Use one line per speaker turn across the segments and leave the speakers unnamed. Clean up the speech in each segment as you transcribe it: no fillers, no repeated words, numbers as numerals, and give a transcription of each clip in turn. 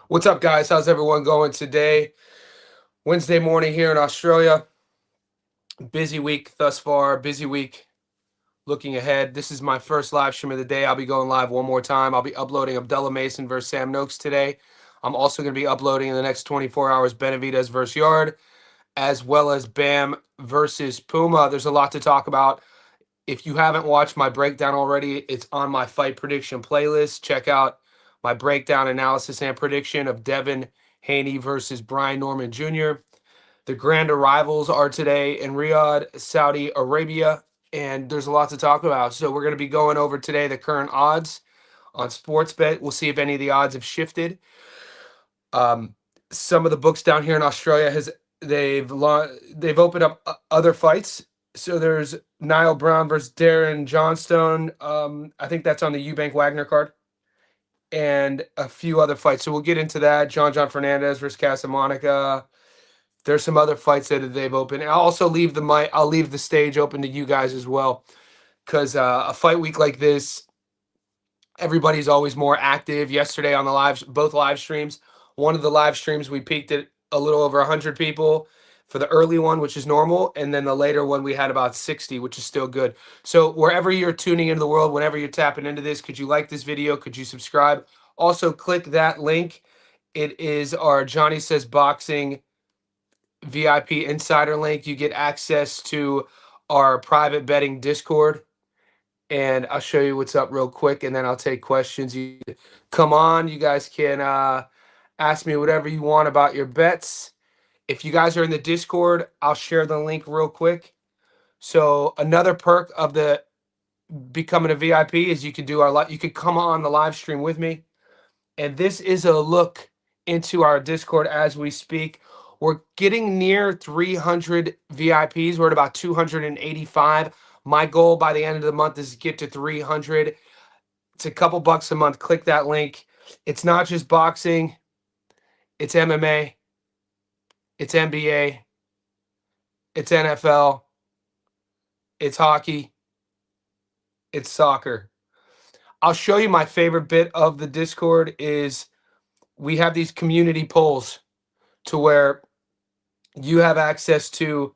What's up, guys? How's everyone going today? Wednesday morning here in Australia. Busy week thus far. Busy week looking ahead. This is my first live stream of the day. I'll be going live one more time. I'll be uploading Abdullah Mason versus Sam Noakes today. I'm also going to be uploading in the next 24 hours Benavidez versus Yard, as well as Bam versus Puma. There's a lot to talk about. If you haven't watched my breakdown already, it's on my fight prediction playlist. Check out my breakdown, analysis, and prediction of Devin Haney versus Brian Norman Jr. The grand arrivals are today in Riyadh, Saudi Arabia, and there's a lot to talk about. So we're going to be going over today the current odds on Sportsbet. We'll see if any of the odds have shifted. Some of the books down here in Australia they've opened up other fights. So there's Niall Brown versus Darren Johnstone. I think that's on the Eubank Wagner card, and a few other fights. So we'll get into that. John Fernandez versus Casamonica. There's some other fights that they've opened. And I'll also leave the mic. I'll leave the stage open to you guys as well, because a fight week like this, everybody's always more active. Yesterday on both live streams, one of the live streams we peaked at a little over 100 people for the early one, which is normal, and then the later one we had about 60, which is still good. So wherever you're tuning into the world, whenever you're tapping into this, could you like this video? Could you subscribe? Also, click that link. It is our Johnny Says Boxing VIP insider link. You get access to our private betting Discord, and I'll show you what's up real quick, and then I'll take questions. You come on, you guys can ask me whatever you want about your bets. If you guys are in the Discord, I'll share the link real quick. So another perk of the becoming a VIP is you could come on the live stream with me. And this is a look into our Discord as we speak. We're getting near 300 VIPs. We're at about 285. My goal by the end of the month is to get to 300. It's a couple bucks a month. Click that link. It's not just boxing. It's MMA. It's NBA. It's NFL. It's hockey. It's soccer. I'll show you my favorite bit of the Discord is we have these community polls to where you have access to.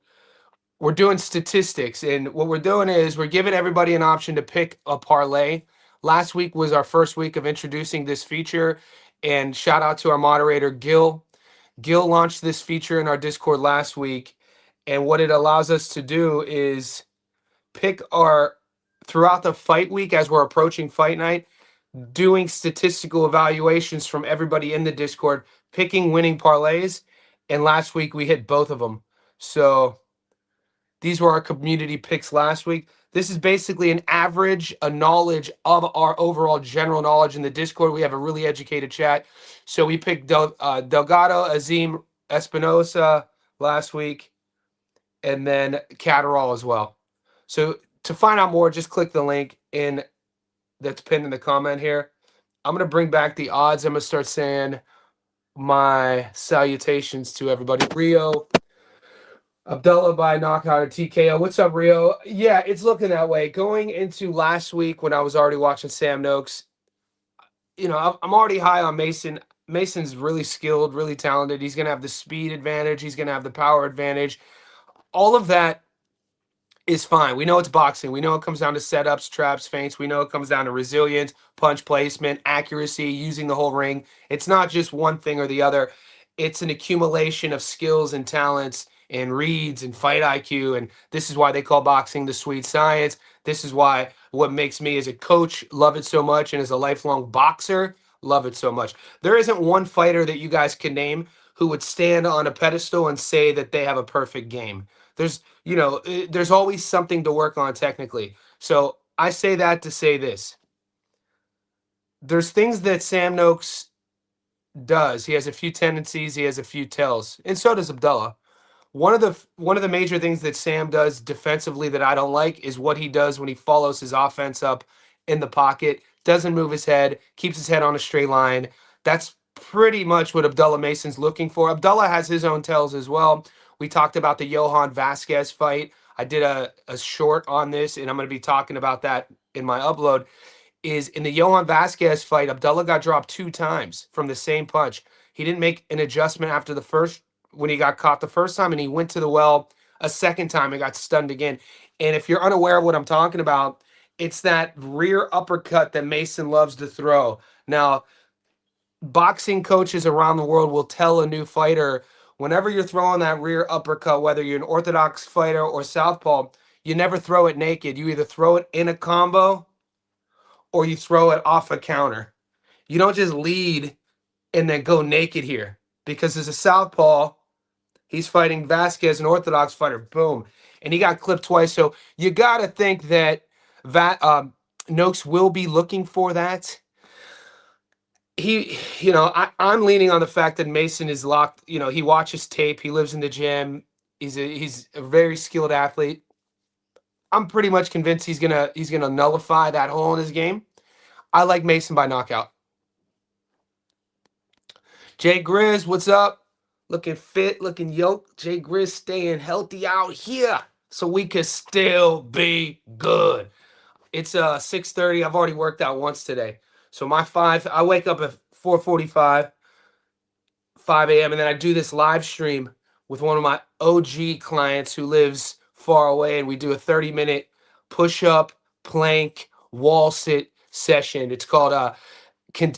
We're doing statistics, and what we're doing is we're giving everybody an option to pick a parlay. Last week was our first week of introducing this feature, and shout out to our moderator, Gil. Gil launched this feature in our Discord last week, and what it allows us to do is pick throughout the fight week as we're approaching fight night, doing statistical evaluations from everybody in the Discord, picking winning parlays, and last week we hit both of them. So these were our community picks last week. This is basically an average, a knowledge of our overall general knowledge in the Discord. We have a really educated chat. So we picked Delgado, Azim, Espinosa last week, and then Catterall as well. So to find out more, just click the link that's pinned in the comment here. I'm going to bring back the odds. I'm going to start saying my salutations to everybody. Rio, Abdullah by knockout or TKO. What's up, Rio? Yeah, it's looking that way. Going into last week when I was already watching Sam Noakes, I'm already high on Mason. Mason's really skilled, really talented. He's going to have the speed advantage. He's going to have the power advantage. All of that is fine. We know it's boxing. We know it comes down to setups, traps, feints. We know it comes down to resilience, punch placement, accuracy, using the whole ring. It's not just one thing or the other. It's an accumulation of skills and talents and reads and fight IQ. And this is why they call boxing the sweet science. This is why what makes me as a coach love it so much, and as a lifelong boxer love it so much. There isn't one fighter that you guys can name who would stand on a pedestal and say that they have a perfect game. There's always something to work on technically. So I say that to say this. There's things that Sam Noakes does. He has a few tendencies, he has a few tells, and so does Abdullah. One of the major things that Sam does defensively that I don't like is what he does when he follows his offense up in the pocket, doesn't move his head, keeps his head on a straight line. That's pretty much what Abdullah Mason's looking for. Abdullah has his own tells as well. We talked about the Johan Vasquez fight. I did a short on this, and I'm going to be talking about that in my upload. Is in the Johan Vasquez fight, Abdullah got dropped 2 times from the same punch. He didn't make an adjustment after the first when he got caught the first time, and he went to the well a second time and got stunned again. And if you're unaware of what I'm talking about, it's that rear uppercut that Mason loves to throw. Now, boxing coaches around the world will tell a new fighter, whenever you're throwing that rear uppercut, whether you're an orthodox fighter or southpaw, you never throw it naked. You either throw it in a combo or you throw it off a counter. You don't just lead and then go naked here, because as a southpaw, he's fighting Vasquez, an orthodox fighter. Boom. And he got clipped twice. So you got to think that Noakes will be looking for that. I'm leaning on the fact that Mason is locked. He watches tape. He lives in the gym. He's a very skilled athlete. I'm pretty much convinced he's gonna nullify that hole in his game. I like Mason by knockout. Jay Grizz, what's up? Looking fit, looking yoked. Jay Grizz staying healthy out here so we could still be good. It's 6:30. I've already worked out once today. So I wake up at 4:45, 5 a.m. and then I do this live stream with one of my OG clients who lives far away, and we do a 30-minute push-up, plank, wall sit session. It's called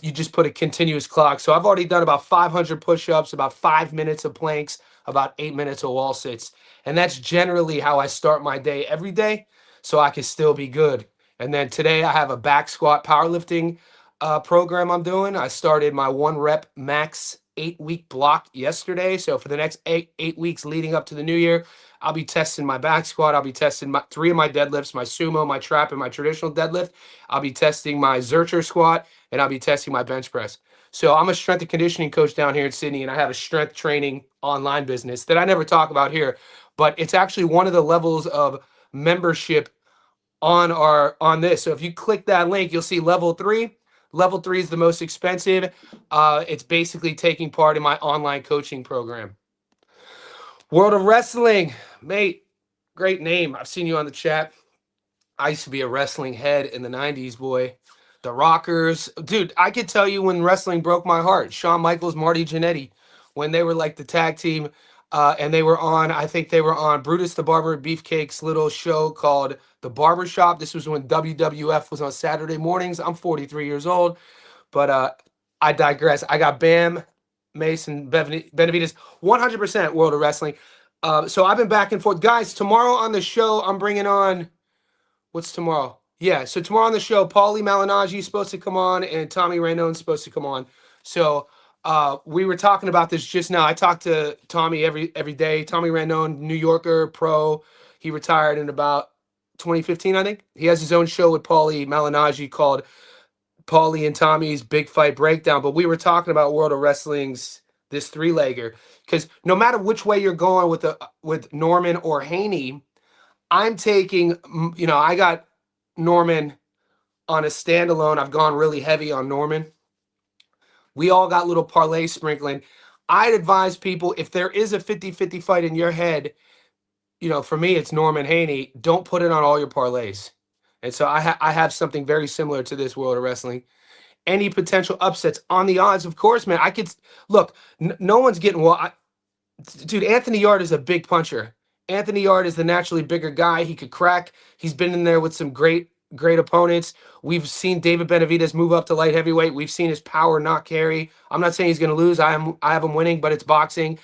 you just put a continuous clock. So I've already done about 500 push-ups, about 5 minutes of planks, about 8 minutes of wall sits. And that's generally how I start my day every day, so I can still be good. And then today I have a back squat powerlifting program I'm doing. I started my 1 rep max 8-week block yesterday. So for the next eight weeks leading up to the new year, I'll be testing my back squat. I'll be testing 3 of my deadlifts, my sumo, my trap, and my traditional deadlift. I'll be testing my Zercher squat, and I'll be testing my bench press. So I'm a strength and conditioning coach down here in Sydney, and I have a strength training online business that I never talk about here, but it's actually one of the levels of membership on this. So if you click that link, you'll see level 3. Level 3 is the most expensive. It's basically taking part in my online coaching program. World of Wrestling, mate, great name. I've seen you on the chat. I used to be a wrestling head in the 90s, boy. The Rockers. Dude, I could tell you when wrestling broke my heart. Shawn Michaels, Marty Jannetty, when they were like the tag team, and I think they were on Brutus the Barber Beefcake's little show called The Barbershop. This was when WWF was on Saturday mornings. I'm 43 years old, but I digress. I got Bam, Mason, Benavides, 100% World of Wrestling. So I've been back and forth. Guys, tomorrow on the show, I'm bringing on, what's tomorrow? Yeah, so tomorrow on the show, Paulie Malignaggi is supposed to come on, and Tommy Rainone is supposed to come on. So we were talking about this just now. I talk to Tommy every day. Tommy Rainone, New Yorker, pro. He retired in about 2015, I think. He has his own show with Paulie Malignaggi called Paulie and Tommy's Big Fight Breakdown. But we were talking about World of Wrestling's this 3-legger, because no matter which way you're going with Norman or Haney, I'm taking, I got Norman on a standalone. I've gone really heavy on Norman. We all got little parlay sprinkling. I'd advise people, if there is a 50-50 fight in your head, for me, it's Norman Haney. Don't put it on all your parlays. And so I have something very similar to this World of Wrestling. Any potential upsets on the odds, of course, man. I could look. No one's getting dude. Anthony Yard is a big puncher. Anthony Yard is the naturally bigger guy. He could crack. He's been in there with some great opponents. We've seen David Benavides move up to light heavyweight. We've seen his power not carry. I'm not saying he's going to lose. I have him winning, but it's boxing.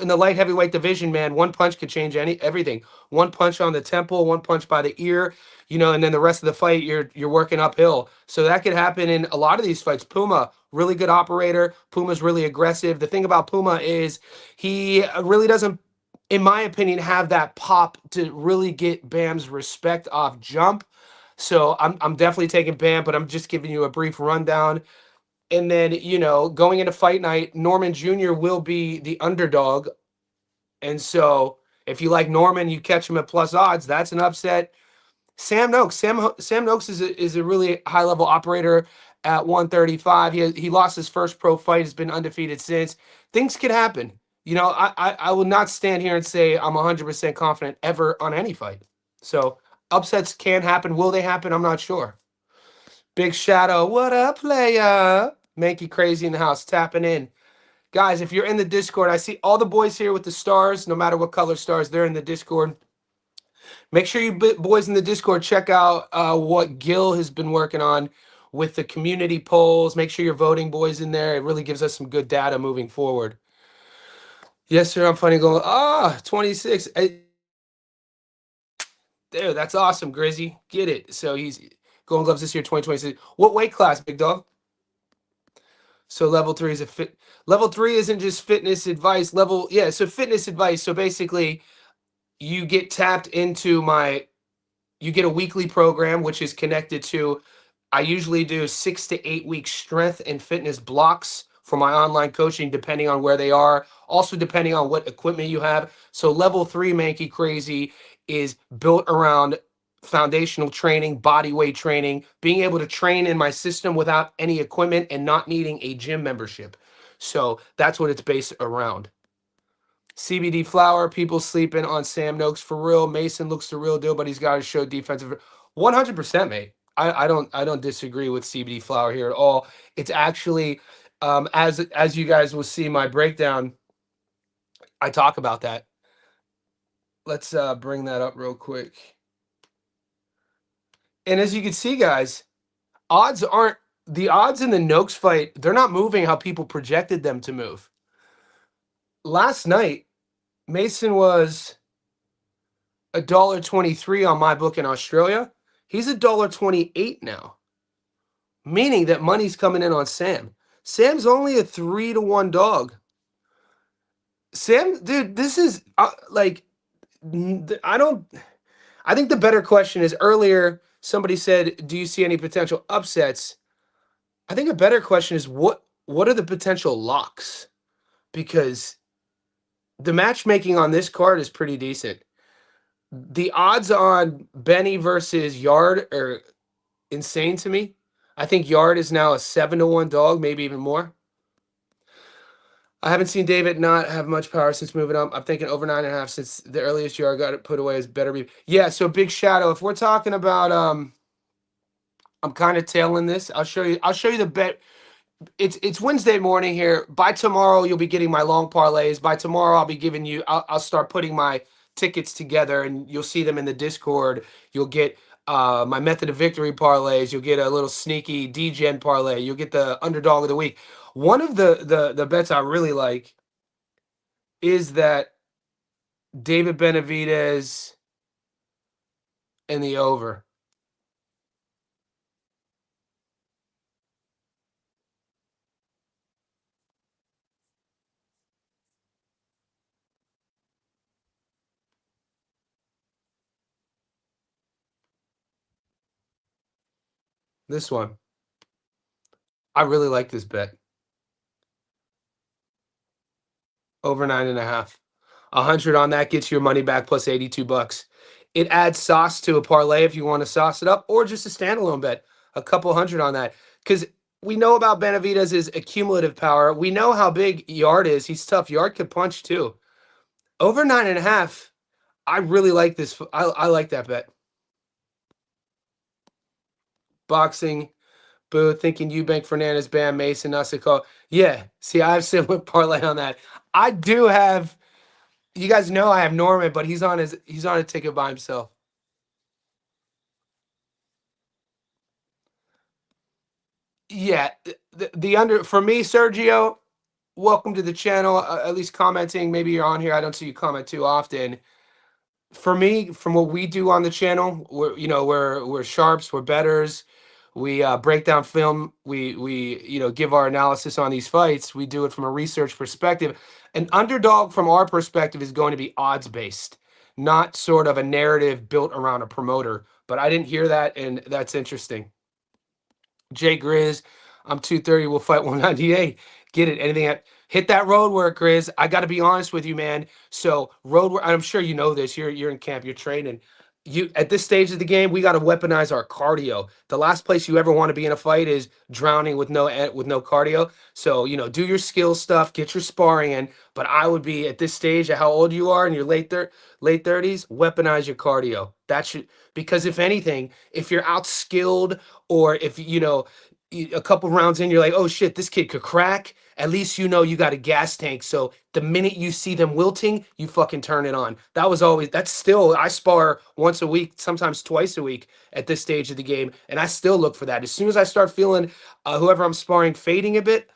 In the light heavyweight division, man, one punch could change everything. One punch on the temple, one punch by the ear, and then the rest of the fight, you're working uphill. So that could happen in a lot of these fights. Puma, really good operator. Puma's really aggressive. The thing about Puma is he really doesn't, in my opinion, have that pop to really get Bam's respect off jump. So I'm definitely taking Bam, but I'm just giving you a brief rundown. And then, going into fight night, Norman Jr. will be the underdog. And so if you like Norman, you catch him at plus odds, that's an upset. Sam Noakes. Sam Noakes is a really high-level operator at 135. He lost his first pro fight, has been undefeated since. Things could happen. I will not stand here and say I'm 100% confident ever on any fight. So upsets can happen. Will they happen? I'm not sure. Big Shadow, what up, playa? Mankey Crazy in the house, tapping in. Guys, if you're in the Discord, I see all the boys here with the stars, no matter what color stars, they're in the Discord. Make sure you boys in the Discord check out what Gil has been working on with the community polls. Make sure you're voting, boys, in there. It really gives us some good data moving forward. Yes, sir. I'm funny going, 26. There, that's awesome, Grizzy. Get it. So he's Golden Gloves this year, 2026. What weight class, big dog? So level 3 is a fit. Level 3 isn't just fitness advice. So fitness advice. So basically, you get tapped into you get a weekly program, which is connected to, I usually do 6 to 8 weeks strength and fitness blocks for my online coaching, depending on where they are. Also, depending on what equipment you have. So level 3, Mankey Crazy, is built around foundational training, body weight training, being able to train in my system without any equipment and not needing a gym membership. So that's what it's based around. CBD flower, people sleeping on Sam Noakes for real. Mason looks the real deal, but he's got to show defensive. 100%, mate. I don't disagree with CBD flower here at all. It's actually, as you guys will see my breakdown, I talk about that. Let's bring that up real quick. And as you can see, guys, the odds in the Noakes fight, they're not moving how people projected them to move. Last night, Mason was $1.23 on my book in Australia. He's $1.28 now, meaning that money's coming in on Sam. Sam's only a 3-1 dog. Sam, dude, this is like, I think the better question is, earlier somebody said, do you see any potential upsets? I think a better question is, what are the potential locks? Because the matchmaking on this card is pretty decent. The odds on Benny versus Yard are insane to me. I think Yard is now a 7-1 dog, maybe even more. I haven't seen David not have much power since moving up. I'm thinking over 9.5 since the earliest Yard got it put away as better be. Yeah, so Big Shadow. If we're talking about I'm kind of tailing this. I'll show you the bet. It's Wednesday morning here. By tomorrow, you'll be getting my long parlays. By tomorrow, I'll be giving you. I'll start putting my tickets together, and you'll see them in the Discord. You'll get my method of victory parlays. You'll get a little sneaky DGen parlay. You'll get the underdog of the week. One of the bets I really like is that David Benavidez and the over. This one. I really like this bet. Over 9.5. 100 on that gets your money back plus 82 bucks. It adds sauce to a parlay if you want to sauce it up, or just a standalone bet. A couple hundred on that. Because we know about Benavidez's accumulative power. We know how big Yard is. He's tough. Yard could punch too. Over 9.5. I really like this. I like that bet. Boxing. Boo, thinking Eubank, Fernandez, Bam, Mason, Nasico. Yeah, see, I have similar parlay on that. I do have. You guys know I have Norman, but he's on a ticket by himself. Yeah, the under for me, Sergio. Welcome to the channel. At least commenting. Maybe you're on here. I don't see you comment too often. For me, from what we do on the channel, we're sharps, we're bettors. We break down film. We give our analysis on these fights. We do it from a research perspective. An underdog from our perspective is going to be odds based, not sort of a narrative built around a promoter. But I didn't hear that, and that's interesting. Jay Grizz, I'm 230. We'll fight 198. Get it? Anything? Hit that road work, Grizz. I got to be honest with you, man. So road work. I'm sure you know this. You're in camp. You're training. You at this stage of the game, we got to weaponize our cardio. The last place you ever want to be in a fight is drowning with no cardio. So do your skill stuff, get your sparring in. But I would be at this stage at how old you are in your late 30s, weaponize your cardio. That should, because if anything, if you're outskilled, or if a couple rounds in, you're like, oh shit, this kid could crack. At least you know you got a gas tank. So the minute you see them wilting, you fucking turn it on. That's still, I spar once a week, sometimes twice a week at this stage of the game. And I still look for that. As soon as I start feeling whoever I'm sparring fading a bit,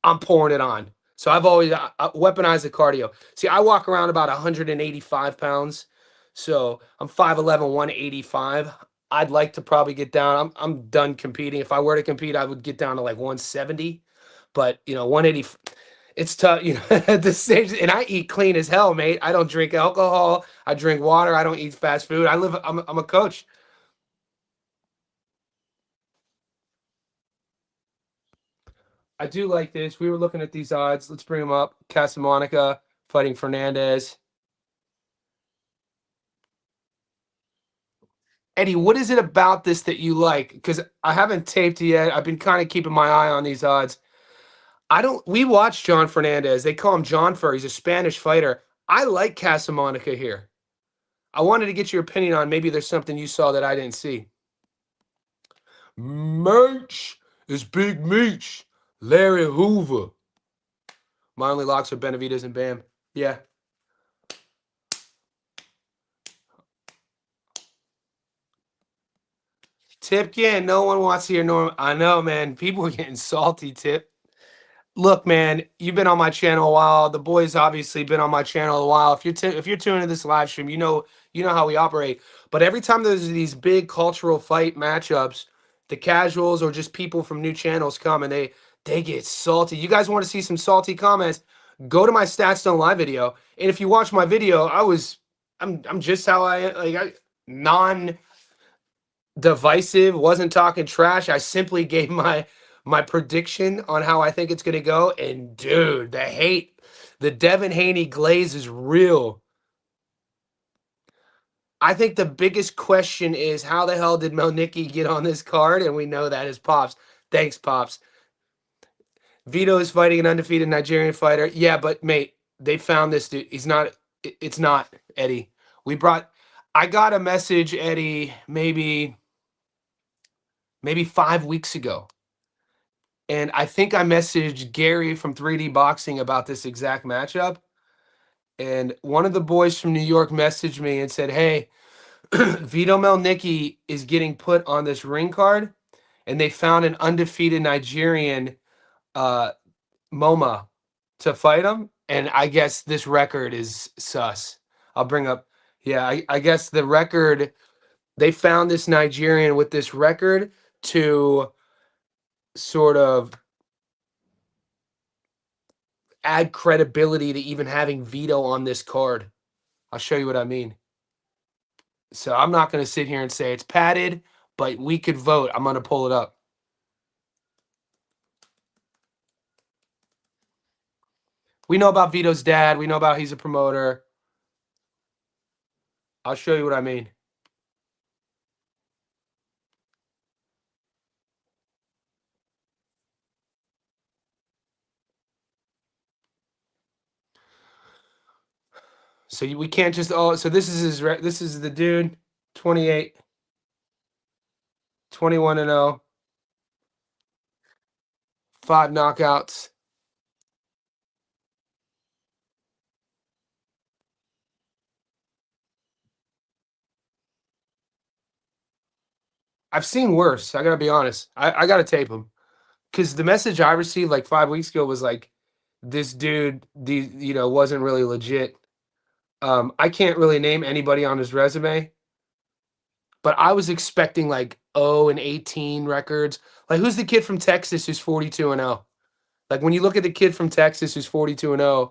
I'm pouring it on. So I've always weaponized the cardio. See, I walk around about 185 pounds. So I'm 5'11, 185. I'd like to probably get down. I'm done competing. If I were to compete, I would get down to like 170. But 180, it's tough, at this stage. And I eat clean as hell, mate. I don't drink alcohol. I drink water. I don't eat fast food. I'm a coach. I do like this. We were looking at these odds. Let's bring them up. Casamonica fighting Fernandez. Eddie, what is it about this that you like? Because I haven't taped it yet. I've been kind of keeping my eye on these odds. We watched John Fernandez. They call him John Fur. He's a Spanish fighter. I like Casamonica here. I wanted to get your opinion on maybe there's something you saw that I didn't see. Merch is Big Meech. Larry Hoover. My only locks are Benavides and Bam. Yeah. Tipkin, no one wants to hear Norm. I know, man. People are getting salty, Tip. Look, man, you've been on my channel a while. The boys obviously been on my channel a while. If you're tuning to this live stream, you know how we operate. But every time there's these big cultural fight matchups, the casuals or just people from new channels come and they get salty. You guys want to see some salty comments? Go to my Stats Don't Lie video, and if you watch my video, I'm just how I non divisive, wasn't talking trash. I simply gave my prediction on how I think it's going to go. And dude, the Devin Haney glaze is real. I think the biggest question is how the hell did Melnicki get on this card? And we know that is Pops. Thanks, Pops. Vito is fighting an undefeated Nigerian fighter. Yeah, but mate, they found this dude. It's not Eddie. I got a message, Eddie, maybe 5 weeks ago. And I think I messaged Gary from 3D Boxing about this exact matchup. And one of the boys from New York messaged me and said, hey, Vito Melnicki is getting put on this ring card. And they found an undefeated Nigerian, MoMA, to fight him. And I guess this record is sus. I'll bring up, yeah, I guess the record, they found this Nigerian with this record to sort of add credibility to even having Vito on this card. I'll show you what I mean. So I'm not going to sit here and say it's padded, but we could vote. I'm going to pull it up. We know about Vito's dad. We know about he's a promoter. I'll show you what I mean. So we can't just so this is the dude, 28, 21-0, 5 knockouts. I've seen worse. I gotta be honest. I gotta tape him because the message I received like 5 weeks ago was like, this dude, wasn't really legit. I can't really name anybody on his resume, but I was expecting like 0-18 records. Like, who's the kid from Texas who's 42-0? Like, when you look at the kid from Texas who's 42-0,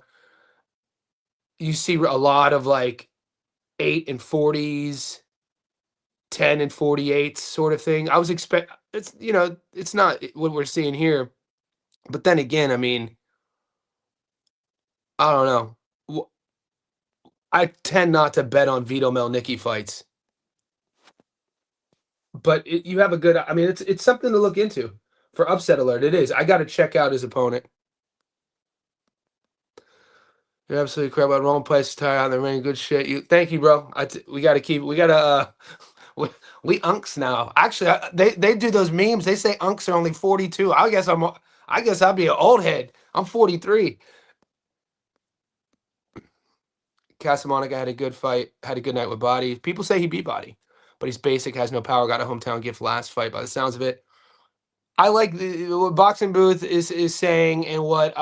you see a lot of like 8-40s, 10-48 sort of thing. I was it's not what we're seeing here. But then again, I mean, I don't know. I tend not to bet on Vito Melnicki fights. But you have a good. I mean, it's something to look into for upset alert. It is. I got to check out his opponent. You're absolutely correct about wrong place to tie on the ring. Good shit. Thank you, bro. We got to keep. We got to. we unks now. Actually, they do those memes. They say unks are only 42. I guess I'll be an old head. I'm 43. Casamonica had a good fight, had a good night with Body. People say he beat Body, but he's basic, has no power, got a hometown gift last fight by the sounds of it. I like what Boxing Booth is saying and what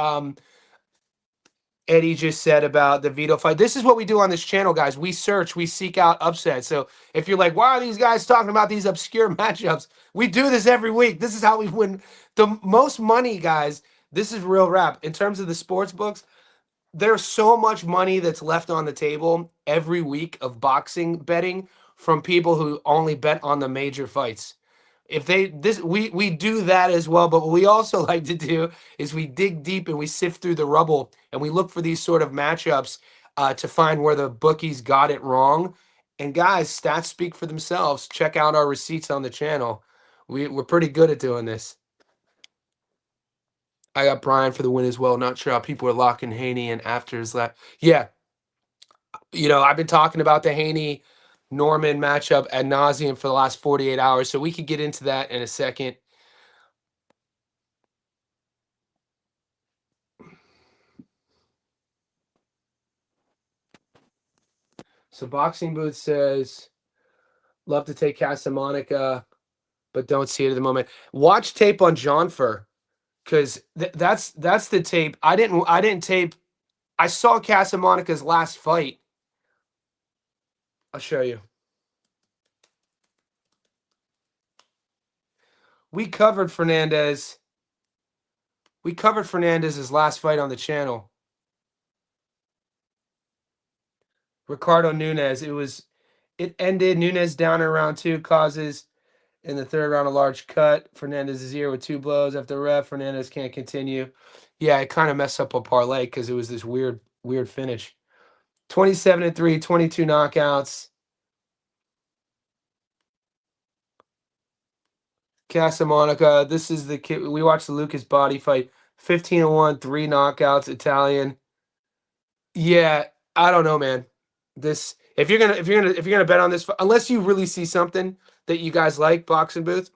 Eddie just said about the veto fight. This is what we do on this channel, guys. We search, we seek out upsets. So if you're like, why are these guys talking about these obscure matchups? We do this every week. This is how we win the most money, guys. This is real rap. In terms of the sports books, there's so much money that's left on the table every week of boxing betting from people who only bet on the major fights. If they this we do that as well, but what we also like to do is we dig deep and we sift through the rubble and we look for these sort of matchups to find where the bookies got it wrong. And guys, stats speak for themselves. Check out our receipts on the channel. We're pretty good at doing this. I got Brian for the win as well. Not sure how people are locking Haney in after his lap. Yeah, I've been talking about the Haney Norman matchup ad nauseum for the last 48 hours, so we could get into that in a second. So Boxing Booth says, love to take Casamonica, but don't see it at the moment. Watch tape on John Fur, because that's the tape. I didn't tape. I saw Casamonica's last fight. I'll show you. We covered Fernandez. We covered Fernandez's last fight on the channel. Ricardo Nunes. It ended. Nunes down in round 2, causes in the third round a large cut. Fernandez is here with 2 blows after the ref. Fernandez can't continue. Yeah, it kind of messed up a parlay because it was this weird finish. 27-3, 22 knockouts. Casamonica. This is the kid. We watched the Lucas Body fight. 15-1, 3 knockouts. Italian. Yeah, I don't know, man. This if you're gonna bet on this, unless you really see something that you guys like, Boxing Booth,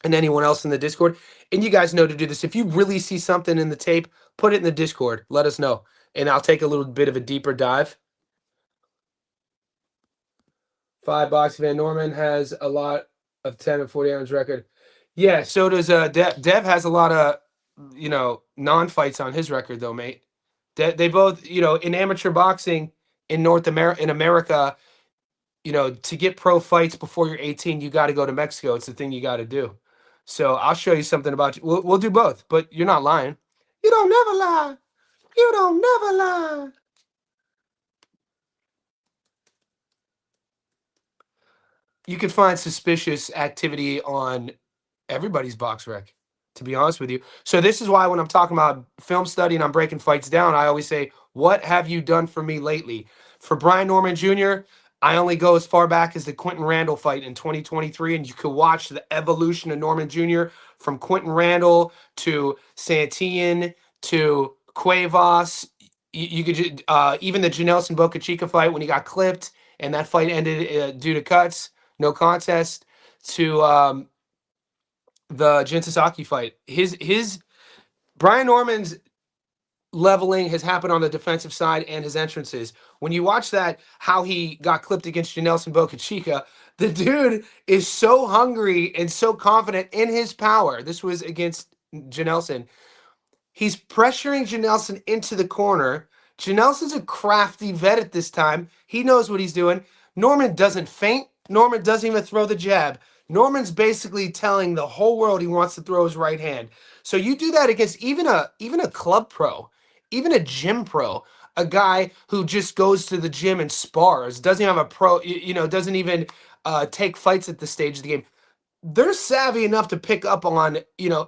and anyone else in the Discord, and you guys know to do this. If you really see something in the tape, put it in the Discord. Let us know, and I'll take a little bit of a deeper dive. 5 boxing Van Norman has a lot of 10 and 40 ounce record. Yeah, so does Dev. Dev has a lot of non-fights on his record though, mate. They both, in amateur boxing in America, to get pro fights before you're 18, you got to go to Mexico. It's the thing you got to do. So I'll show you something about you. We'll do both, but you're not lying. You don't never lie. You don't never lie. You can find suspicious activity on everybody's box rec, to be honest with you. So this is why when I'm talking about film study and I'm breaking fights down, I always say, what have you done for me lately? For Brian Norman Jr., I only go as far back as the Quentin Randall fight in 2023, and you could watch the evolution of Norman Jr. from Quentin Randall to Santillan to Cuevas. You could even the Janelson Boca Chica fight when he got clipped, and that fight ended due to cuts, no contest, to the Jin Sasaki fight. His Brian Norman's leveling has happened on the defensive side and his entrances. When you watch that, how he got clipped against Janelson Boca Chica, the dude is so hungry and so confident in his power. This was against Janelson. He's pressuring Janelson into the corner. Janelson's a crafty vet at this time. He knows what he's doing. Norman doesn't feint. Norman doesn't even throw the jab. Norman's basically telling the whole world he wants to throw his right hand. So you do that against even a club pro, even a gym pro, a guy who just goes to the gym and spars, doesn't have a pro, doesn't even take fights at this stage of the game. They're savvy enough to pick up on,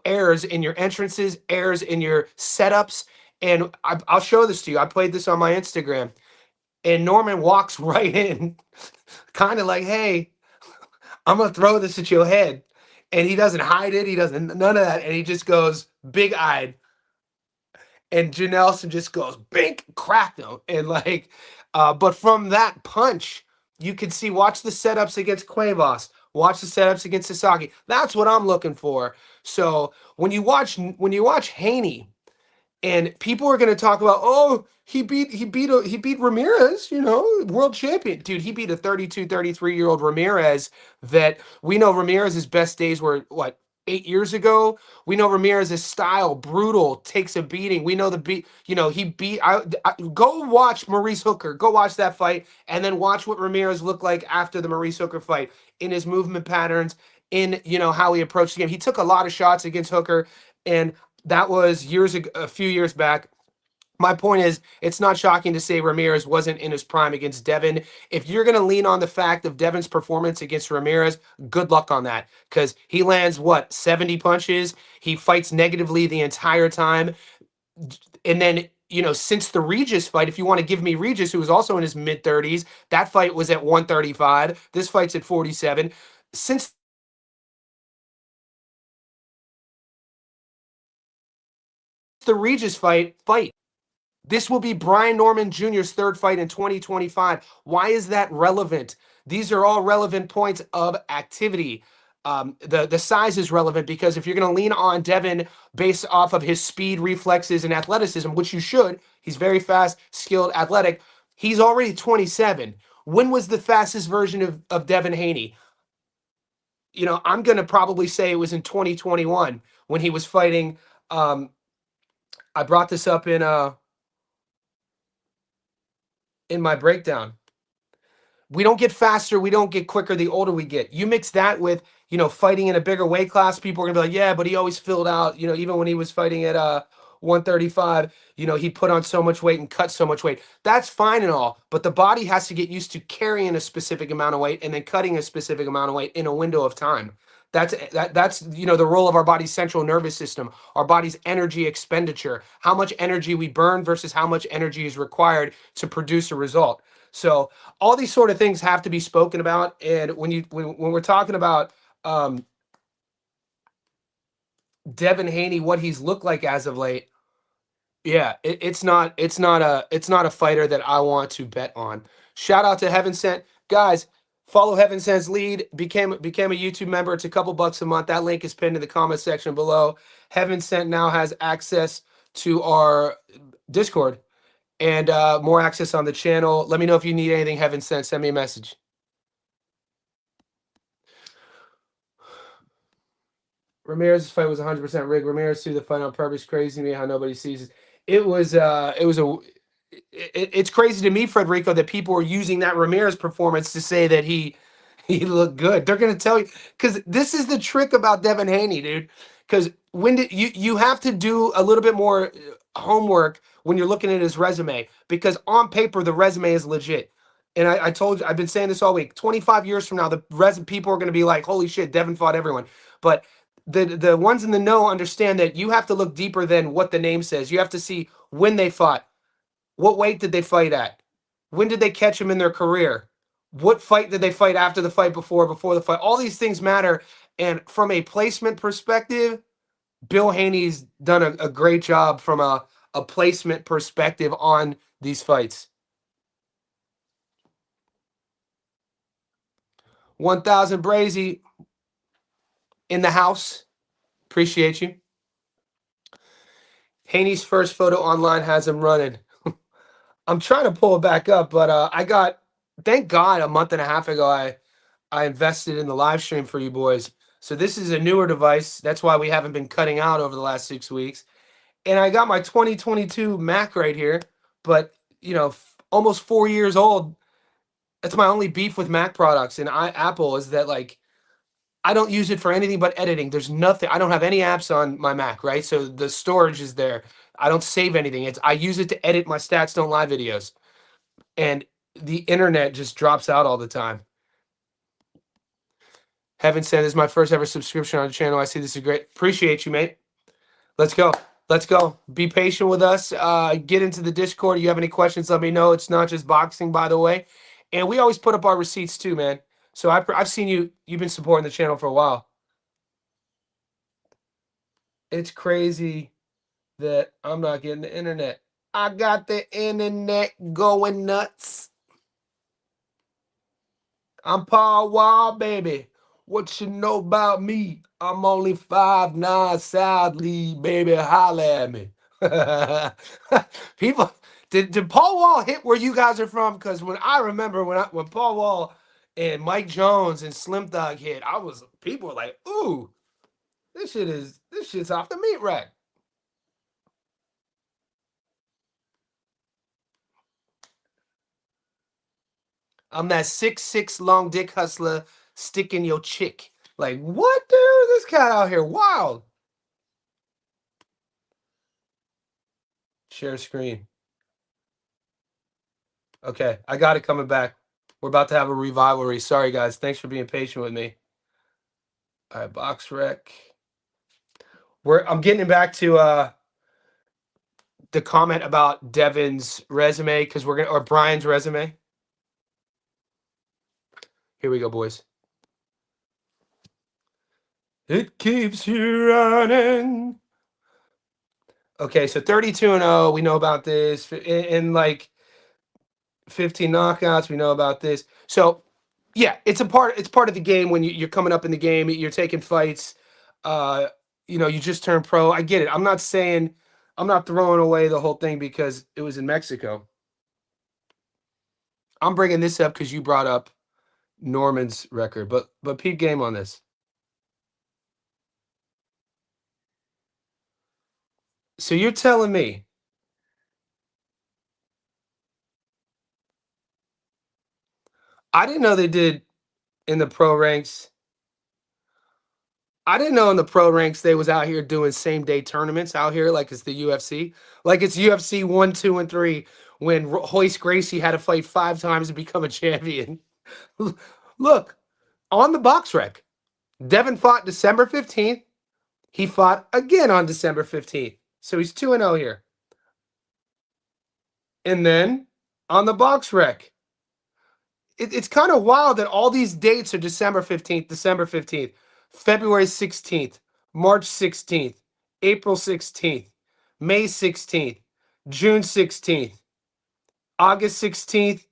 errors in your entrances, errors in your setups. And I'll show this to you. I played this on my Instagram. And Norman walks right in, kind of like, hey, I'm going to throw this at your head. And he doesn't hide it. He doesn't, none of that. And he just goes big-eyed. And Janelson just goes, bink, cracked him. And but from that punch, you can see, watch the setups against Cuevas, watch the setups against Sasaki. That's what I'm looking for. So when you watch Haney, and people are going to talk about, oh, he beat Ramirez, you know, world champion. Dude, he beat a 32, 33-year-old Ramirez that we know Ramirez's best days were what, 8 years ago. We know Ramirez's style, brutal, takes a beating. We know the beat, you know, he beat go watch Maurice Hooker. Go watch that fight and then watch what Ramirez looked like after the Maurice Hooker fight, in his movement patterns, in, you know, how he approached the game. He took a lot of shots against Hooker, and that was years ago, a few years back. My point is, it's not shocking to say Ramirez wasn't in his prime against Devin. If you're going to lean on the fact of Devin's performance against Ramirez, good luck on that, because he lands, what, 70 punches? He fights negatively the entire time. And then, you know, since the Regis fight, if you want to give me Regis, who was also in his mid 30s, that fight was at 135. This fight's at 47. Since the Regis fight, this will be Brian Norman Jr.'s third fight in 2025. Why is that relevant? These are all relevant points of activity. The size is relevant because if you're going to lean on Devin based off of his speed, reflexes, and athleticism, which you should, he's very fast, skilled, athletic. He's already 27. When was the fastest version of Devin Haney? You know, I'm going to probably say it was in 2021 when he was fighting. I brought this up in my breakdown. We don't get faster, we don't get quicker the older we get. You mix that with, you know, fighting in a bigger weight class, people are gonna be like, yeah, but he always filled out, you know, even when he was fighting at 135, you know, he put on so much weight and cut so much weight. That's fine and all, but the body has to get used to carrying a specific amount of weight and then cutting a specific amount of weight in a window of time. That's you know, the role of our body's central nervous system, our body's energy expenditure, how much energy we burn versus how much energy is required to produce a result. So all these sort of things have to be spoken about. And when we're talking about Devin Haney, what he's looked like as of late, yeah, it's not a fighter that I want to bet on. Shout out to Heaven Sent guys. Follow Heaven Sent's lead. Became a YouTube member. It's a couple bucks a month. That link is pinned in the comment section below. Heaven Sent now has access to our Discord and more access on the channel. Let me know if you need anything, Heaven Sent. Send me a message. Ramirez's fight was 100% rigged. Ramirez threw the fight on purpose. Crazy to me how nobody sees it. It's crazy to me, Frederico, that people are using that Ramirez performance to say that he looked good. They're gonna tell you, because this is the trick about Devin Haney, dude. Because when did you have to do a little bit more homework when you're looking at his resume, because on paper the resume is legit. And I told you, I've been saying this all week. 25 years from now, people are going to be like, "Holy shit, Devin fought everyone." But the ones in the know understand that you have to look deeper than what the name says. You have to see when they fought, what weight did they fight at, when did they catch him in their career, what fight did they fight after the fight, before the fight. All these things matter. And from a placement perspective, Bill Haney's done a great job from a placement perspective on these fights. 1,000 Brazy in the house. Appreciate you. Haney's first photo online has him running. I'm trying to pull it back up, but thank God, a month and a half ago, I invested in the live stream for you boys. So this is a newer device. That's why we haven't been cutting out over the last 6 weeks. And I got my 2022 Mac right here, but you know, almost 4 years old. That's my only beef with Mac products and Apple is that, like, I don't use it for anything but editing. There's nothing. I don't have any apps on my Mac, right? So the storage is there. I don't save anything. I use it to edit my Stats Don't Lie videos. And the internet just drops out all the time. Heaven Sent, this is my first ever subscription on the channel. I see this is great. Appreciate you, mate. Let's go. Let's go. Be patient with us. Get into the Discord. If you have any questions, let me know. It's not just boxing, by the way. And we always put up our receipts too, man. So I've seen you've been supporting the channel for a while. It's crazy that I'm not getting the internet. I got the internet going nuts. I'm Paul Wall, baby. What you know about me? I'm only 5'9" sadly, baby. Holla at me. People, did Paul Wall hit where you guys are from? Because when I remember when Paul Wall and Mike Jones and Slim Thug hit, people were like, ooh, this shit's off the meat rack. I'm that 6'6" long dick hustler sticking your chick. Like, what, dude? This cat out here wild. Share screen. Okay, I got it coming back. We're about to have a revivalry. Sorry, guys. Thanks for being patient with me. All right, box rec. I'm getting back to the comment about Devin's resume because or Brian's resume. Here we go, boys. It keeps you running. Okay, so 32-0. We know about this. In like 15 knockouts, we know about this. So yeah, it's part of the game when you're coming up in the game, you're taking fights. Uh, you just turned pro. I get it. I'm not throwing away the whole thing because it was in Mexico. I'm bringing this up because you brought up Norman's record, but peep game on this. So you're telling me I didn't know they did in the pro ranks. I didn't know in the pro ranks they was out here doing same day tournaments out here like it's the UFC. Like it's UFC 1, 2, and 3 when Hoist Gracie had to fight 5 times to become a champion. Look, on the box rec, Devin fought December 15th. He fought again on December 15th. So he's 2-0 here. And then on the box rec, it's kind of wild that all these dates are December 15th, December 15th, February 16th, March 16th, April 16th, May 16th, June 16th, August 16th.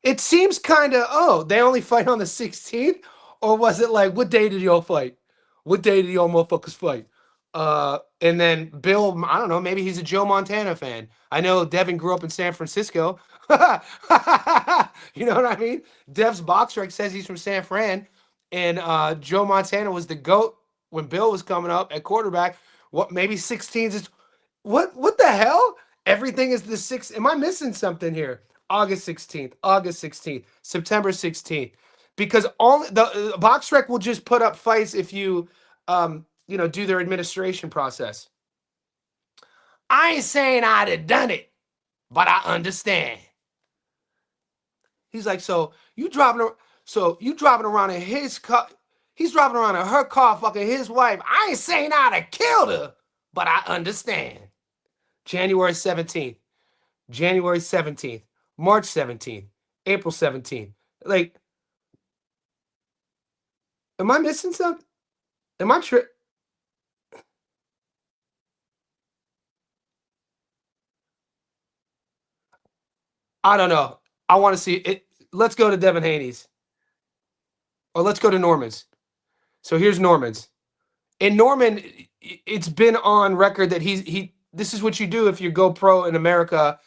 It seems kind of, oh, they only fight on the 16th? Or was it like, what day did y'all fight? What day did y'all motherfuckers fight? And then Bill, I don't know, maybe he's a Joe Montana fan. I know Devin grew up in San Francisco. You know what I mean? Dev's box rec says he's from San Fran. And Joe Montana was the GOAT when Bill was coming up at quarterback. What, maybe 16s is what the hell? Everything is the 6th. Am I missing something here? August 16th, August 16th, September 16th. Because all the box rec will just put up fights if you do their administration process. I ain't saying I'd have done it, but I understand. He's like, so you driving around in his car. He's driving around in her car, fucking his wife. I ain't saying I'd have killed her, but I understand. January 17th, January 17th, March 17th, April 17th. Like, am I missing something? Am I I don't know. I want to see it. Let's go to Devin Haney's. Or let's go to Norman's. So here's Norman's. In Norman, it's been on record that this is what you do if you go pro in America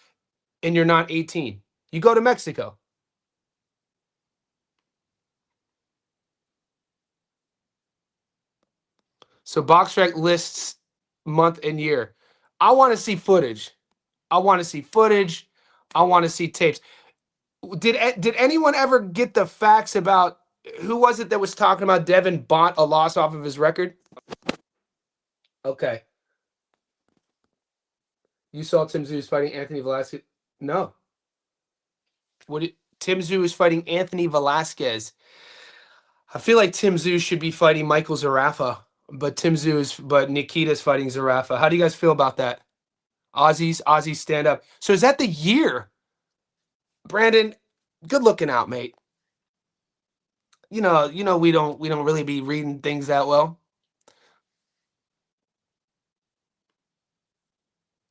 and you're not 18. You go to Mexico. So BoxRec lists month and year. I want to see footage. I want to see footage. I want to see tapes. Did anyone ever get the facts about who was it that was talking about Devin bought a loss off of his record? Okay. You saw Tim Tszyu fighting Anthony Velasquez? No. Tim Tszyu is fighting Anthony Velasquez. I feel like Tim Tszyu should be fighting Michael Zarafa, but Nikita's fighting Zarafa. How do you guys feel about that? Aussies stand up. So is that the year? Brandon, good looking out, mate. We don't really be reading things that well.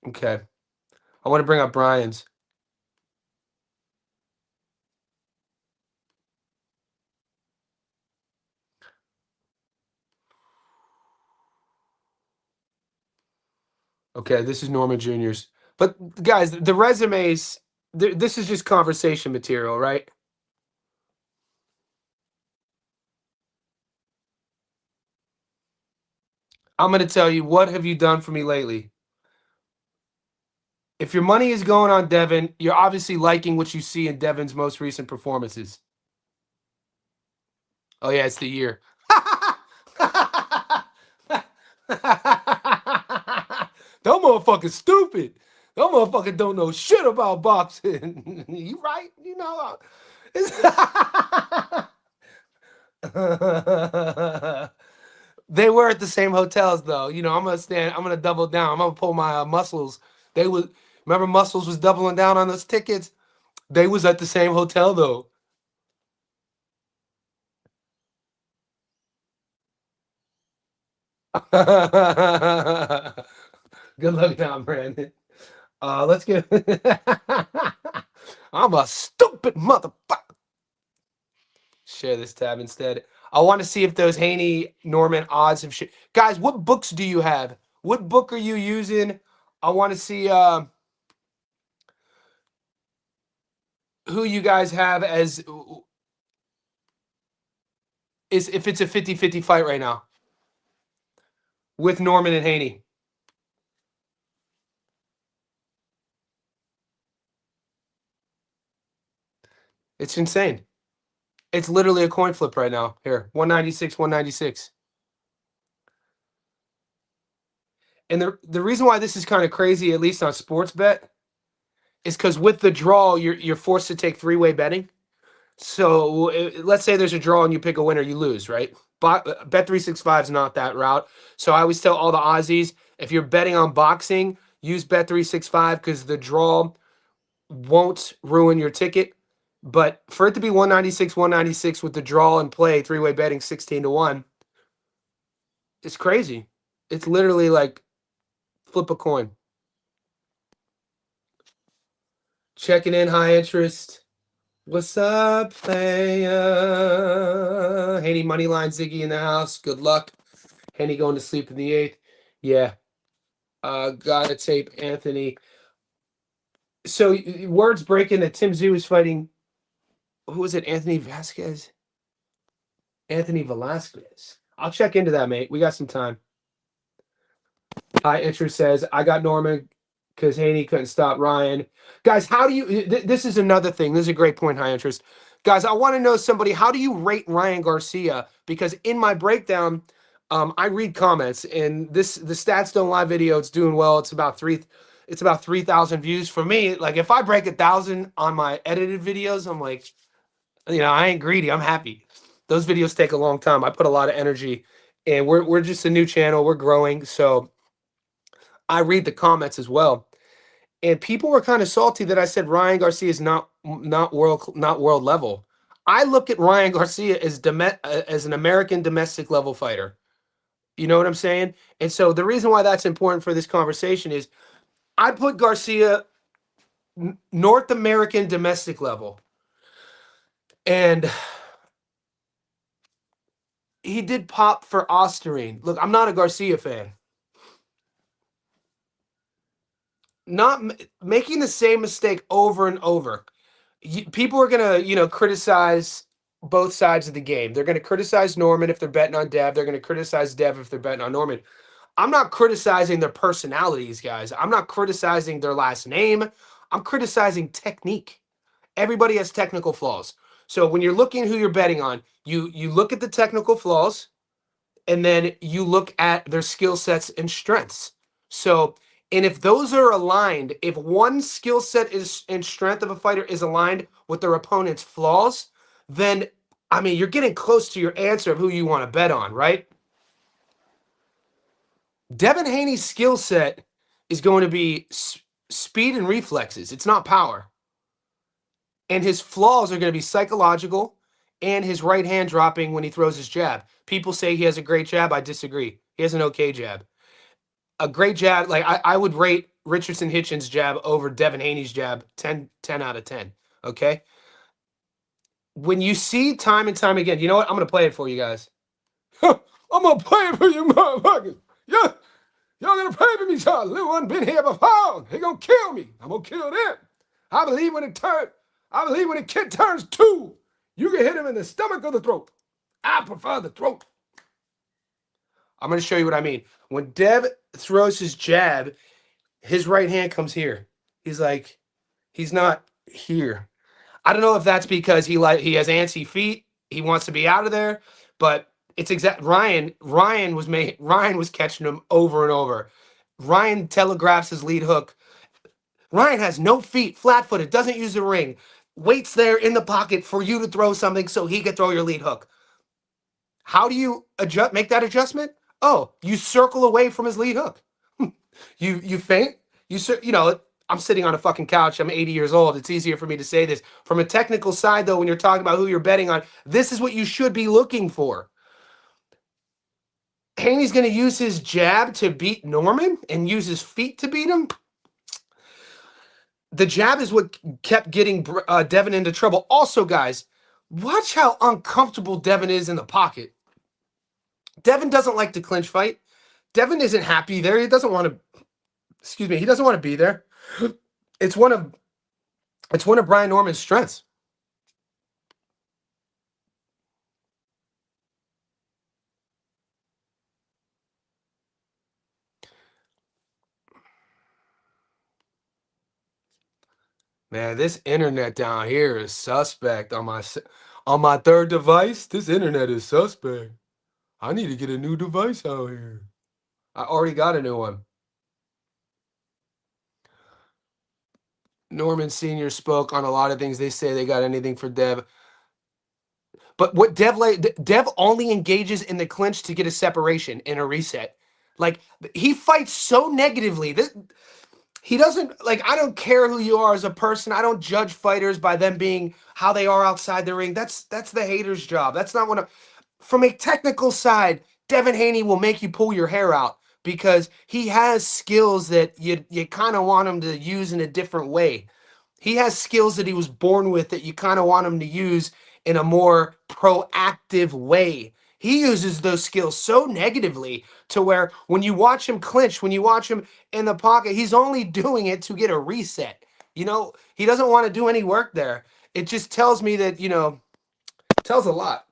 Okay. I want to bring up Brian's. Okay, this is Norman Jr.'s. But guys, the resumes, this is just conversation material, right? I'm going to tell you, what have you done for me lately? If your money is going on Devin, you're obviously liking what you see in Devin's most recent performances. Oh yeah, it's the year. That motherfucker stupid. That motherfucker don't know shit about boxing. You right? You know. They were at the same hotels though. You know, I'm gonna stand. I'm gonna double down. I'm gonna pull my muscles. They was remember muscles was doubling down on those tickets. They was at the same hotel though. Good luck now, Brandon. Let's get. I'm a stupid motherfucker. Share this tab instead. I want to see if those Haney Norman odds have shit. Guys, what books do you have? What book are you using? I want to see who you guys have as is if it's a 50-50 fight right now with Norman and Haney. It's insane. It's literally a coin flip right now. Here, 196, 196. And the reason why this is kind of crazy, at least on sports bet, is because with the draw, you're forced to take three-way betting. So let's say there's a draw and you pick a winner, you lose, right? But Bet365 is not that route. So I always tell all the Aussies, if you're betting on boxing, use Bet365 because the draw won't ruin your ticket. But for it to be 196, 196 with the draw and play, three-way betting 16-1, it's crazy. It's literally like flip a coin. Checking in, high interest. What's up, player? Haney moneyline Ziggy in the house. Good luck. Haney going to sleep in the eighth. Yeah. Gotta tape Anthony. So words breaking that Tim Zoo is fighting. Who was it? Anthony Vasquez? Anthony Velasquez. I'll check into that, mate. We got some time. High interest says, I got Norman because Haney couldn't stop Ryan. Guys, how do you this is another thing. This is a great point, high interest. Guys, I want to know somebody, how do you rate Ryan Garcia? Because in my breakdown, I read comments, and the Stats Don't Lie video, it's doing well. It's about 3,000 views. For me, like if I break 1,000 on my edited videos, I'm like, I ain't greedy. I'm happy. Those videos take a long time. I put a lot of energy, and we're just a new channel. We're growing, so I read the comments as well. And people were kind of salty that I said Ryan Garcia is not world level. I look at Ryan Garcia as an American domestic level fighter. You know what I'm saying? And so the reason why that's important for this conversation is I put Garcia North American domestic level. And he did pop for Osterine. Look, I'm not a Garcia fan. Not making the same mistake over and over. People are gonna, criticize both sides of the game. They're gonna criticize Norman if they're betting on Dev. They're gonna criticize Dev if they're betting on Norman. I'm not criticizing their personalities, guys. I'm not criticizing their last name. I'm criticizing technique. Everybody has technical flaws. So when you're looking who you're betting on, you look at the technical flaws, and then you look at their skill sets and strengths. So, and if those are aligned, if one skill set is and strength of a fighter is aligned with their opponent's flaws, then you're getting close to your answer of who you want to bet on, right? Devin Haney's skill set is going to be speed and reflexes. It's not power. And his flaws are going to be psychological and his right hand dropping when he throws his jab. People say he has a great jab. I disagree. He has an okay jab. A great jab, like I would rate Richardson Hitchens' jab over Devin Haney's jab 10 out of 10. Okay? When you see time and time again, you know what? I'm going to play it for you guys. I'm going to play it for you, motherfuckers. Yeah. Y'all gonna pray for me, Charlie. Little one been here before. They gonna kill me. I'm gonna kill them. I believe when a kid turns 2, you can hit him in the stomach or the throat. I prefer the throat. I'm gonna show you what I mean. When Dev throws his jab, his right hand comes here. He's not here. I don't know if that's because he has antsy feet. He wants to be out of there, but it's Ryan was catching him over and over. Ryan telegraphs his lead hook. Ryan has no feet, flat-footed, doesn't use the ring. Waits there in the pocket for you to throw something so he can throw your lead hook. How do you make that adjustment? Oh, you circle away from his lead hook. You feint. I'm sitting on a fucking couch. I'm 80 years old. It's easier for me to say this. From a technical side, though, when you're talking about who you're betting on, this is what you should be looking for. Haney's going to use his jab to beat Norman and use his feet to beat him. The jab is what kept getting Devin into trouble. Also, guys, watch how uncomfortable Devin is in the pocket. Devin doesn't like to clinch fight. Devin isn't happy there. He doesn't want to, he doesn't want to be there. It's one of Brian Norman's strengths. Man, this internet down here is suspect on my third device. This internet is suspect. I need to get a new device out here. I already got a new one. Norman Sr. spoke on a lot of things. They say they got anything for Dev. But what Dev only engages in the clinch to get a separation and a reset. Like, he fights so negatively. He doesn't, like, I don't care who you are as a person. I don't judge fighters by them being how they are outside the ring. That's the hater's job. That's not from a technical side, Devin Haney will make you pull your hair out because he has skills that you kind of want him to use in a different way. He has skills that he was born with that you kind of want him to use in a more proactive way. He uses those skills so negatively to where when you watch him clinch, when you watch him in the pocket, he's only doing it to get a reset. He doesn't want to do any work there. It just tells me that, tells a lot.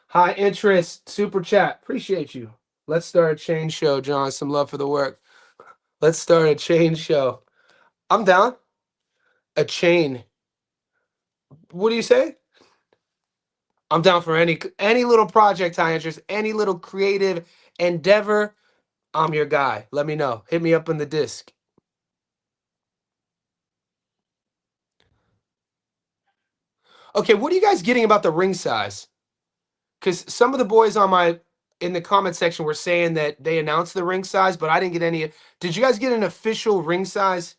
High interest, super chat. Appreciate you. Let's start a chain show, John. Some love for the work. Let's start a chain show. I'm down. A chain. What do you say? I'm down for any little project, high interest, any little creative endeavor. I'm your guy. Let me know. Hit me up on the disc. Okay, what are you guys getting about the ring size? Because some of the boys in the comment section were saying that they announced the ring size, but I didn't get any. Did you guys get an official ring size?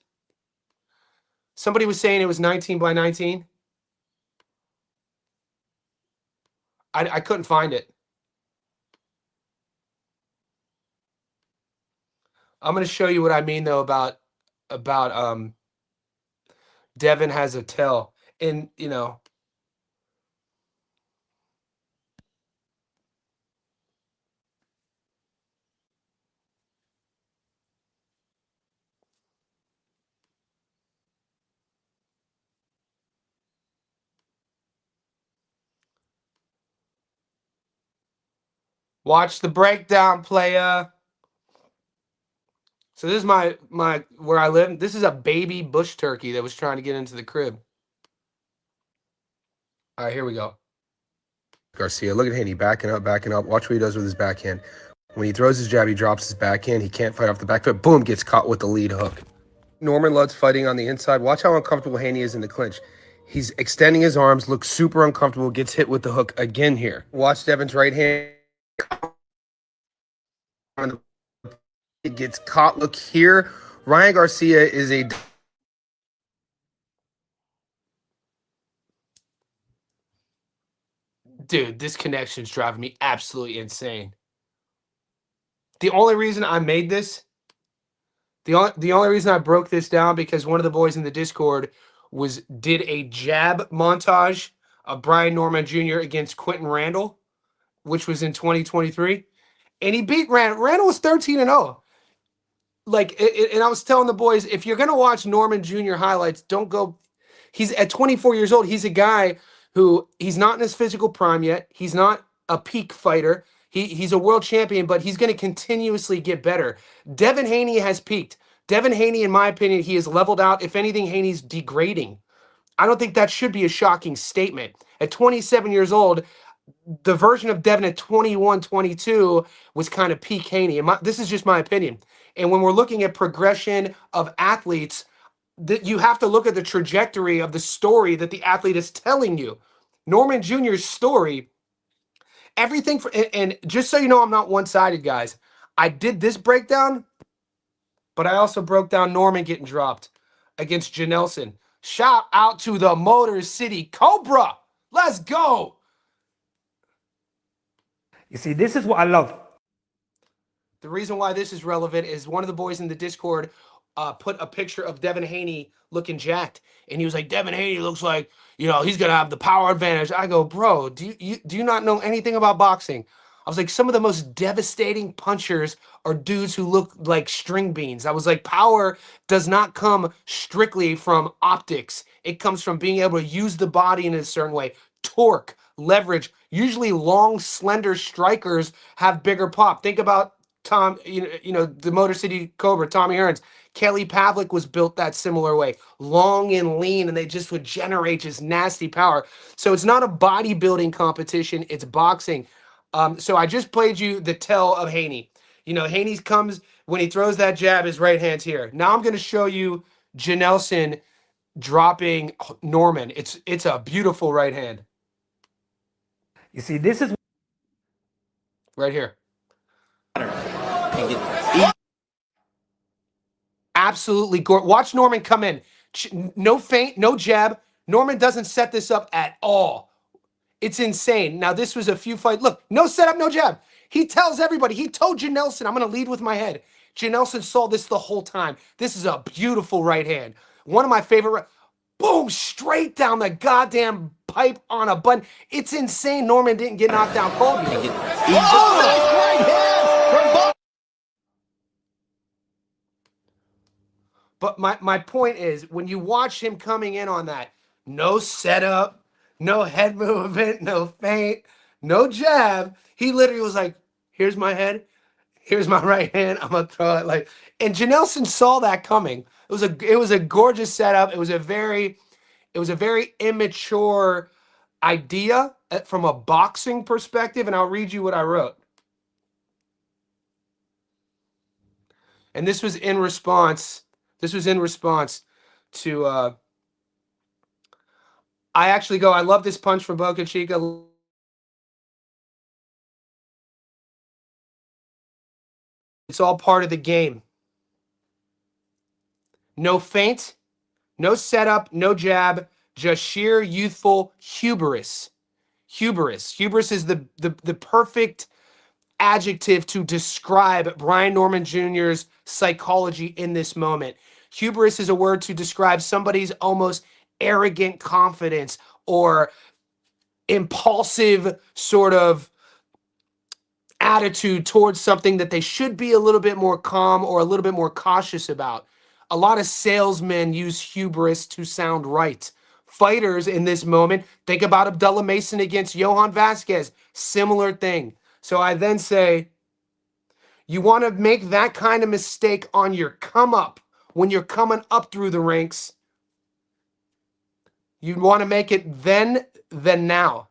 Somebody was saying it was 19 by 19. I couldn't find it. I'm going to show you what I mean, though, about Devin has a tell. And, watch the breakdown, playa. So this is my where I live. This is a baby bush turkey that was trying to get into the crib. All right, here we go. Garcia, look at Haney backing up. Watch what he does with his backhand. When he throws his jab, he drops his backhand. He can't fight off the back foot. Boom, gets caught with the lead hook. Norman Ludd's fighting on the inside. Watch how uncomfortable Haney is in the clinch. He's extending his arms, looks super uncomfortable, gets hit with the hook again here. Watch Devin's right hand. It gets caught. Look here. Ryan Garcia is a... Dude, this connection's driving me absolutely insane. The only reason I made this, the only reason I broke this down because one of the boys in the Discord did a jab montage of Brian Norman Jr. against Quentin Randall, which was in 2023. And he beat Randall. Randall was 13-0. and I was telling the boys, if you're gonna watch Norman Jr. highlights, don't go. He's at 24 years old. He's a guy who he's not in his physical prime yet. He's not a peak fighter. He's a world champion, but he's going to continuously get better. Devin Haney has peaked. Devin Haney, in my opinion, he has leveled out. If anything, Haney's degrading. I don't think that should be a shocking statement. At 27 years old, the version of Devin at 21, 22 was kind of peak Haney. This is just my opinion. And when we're looking at progression of athletes, that you have to look at the trajectory of the story that the athlete is telling you. Norman Jr.'s story, everything for, and just so you know, I'm not one-sided, guys. I did this breakdown, but I also broke down Norman getting dropped against Janelson. Shout out to the Motor City Cobra. Let's go.
You see, this is what I love.
The reason why this is relevant is one of the boys in the Discord put a picture of Devin Haney looking jacked, and he was like, Devin Haney looks like, he's gonna have the power advantage. I go, bro, do you not know anything about boxing? I was like, some of the most devastating punchers are dudes who look like string beans. I was like, power does not come strictly from optics. It comes from being able to use the body in a certain way. Torque, leverage. Usually long, slender strikers have bigger pop. Think about the Motor City Cobra, Tommy Hearns. Kelly Pavlik was built that similar way, long and lean, and they just would generate just nasty power. So it's not a bodybuilding competition, it's boxing. So I just played you the tell of Haney. Haney comes, when he throws that jab, his right hand's here. Now I'm going to show you Janelson dropping Norman. It's a beautiful right hand.
You see, this is
right here. Absolutely gorgeous. Watch Norman come in. No feint, no jab. Norman doesn't set this up at all. It's insane. Now, this was a few fights. Look, no setup, no jab. He tells everybody. He told Janelson, I'm going to lead with my head. Janelson saw this the whole time. This is a beautiful right hand. One of my favorite. Boom, straight down the goddamn pipe on a button. It's insane Norman didn't get knocked down cold. But my point is, when you watch him coming in on that, no setup, no head movement, no feint, no jab. He literally was like, here's my head, here's my right hand, I'm gonna throw it like. And Janelson saw that coming. It was a gorgeous setup. It was a very immature idea from a boxing perspective, and I'll read you what I wrote. And this was in response. This was in response to, I love this punch from Boca Chica. It's all part of the game. No feint, no setup, no jab, just sheer youthful hubris. Hubris. Hubris is the perfect adjective to describe Brian Norman Jr.'s psychology in this moment. Hubris is a word to describe somebody's almost arrogant confidence or impulsive sort of attitude towards something that they should be a little bit more calm or a little bit more cautious about. A lot of salesmen use hubris to sound right. Fighters in this moment, think about Abdullah Mason against Johan Vasquez, similar thing. So I then say, you want to make that kind of mistake on your come up when you're coming up through the ranks. You want to make it then than now.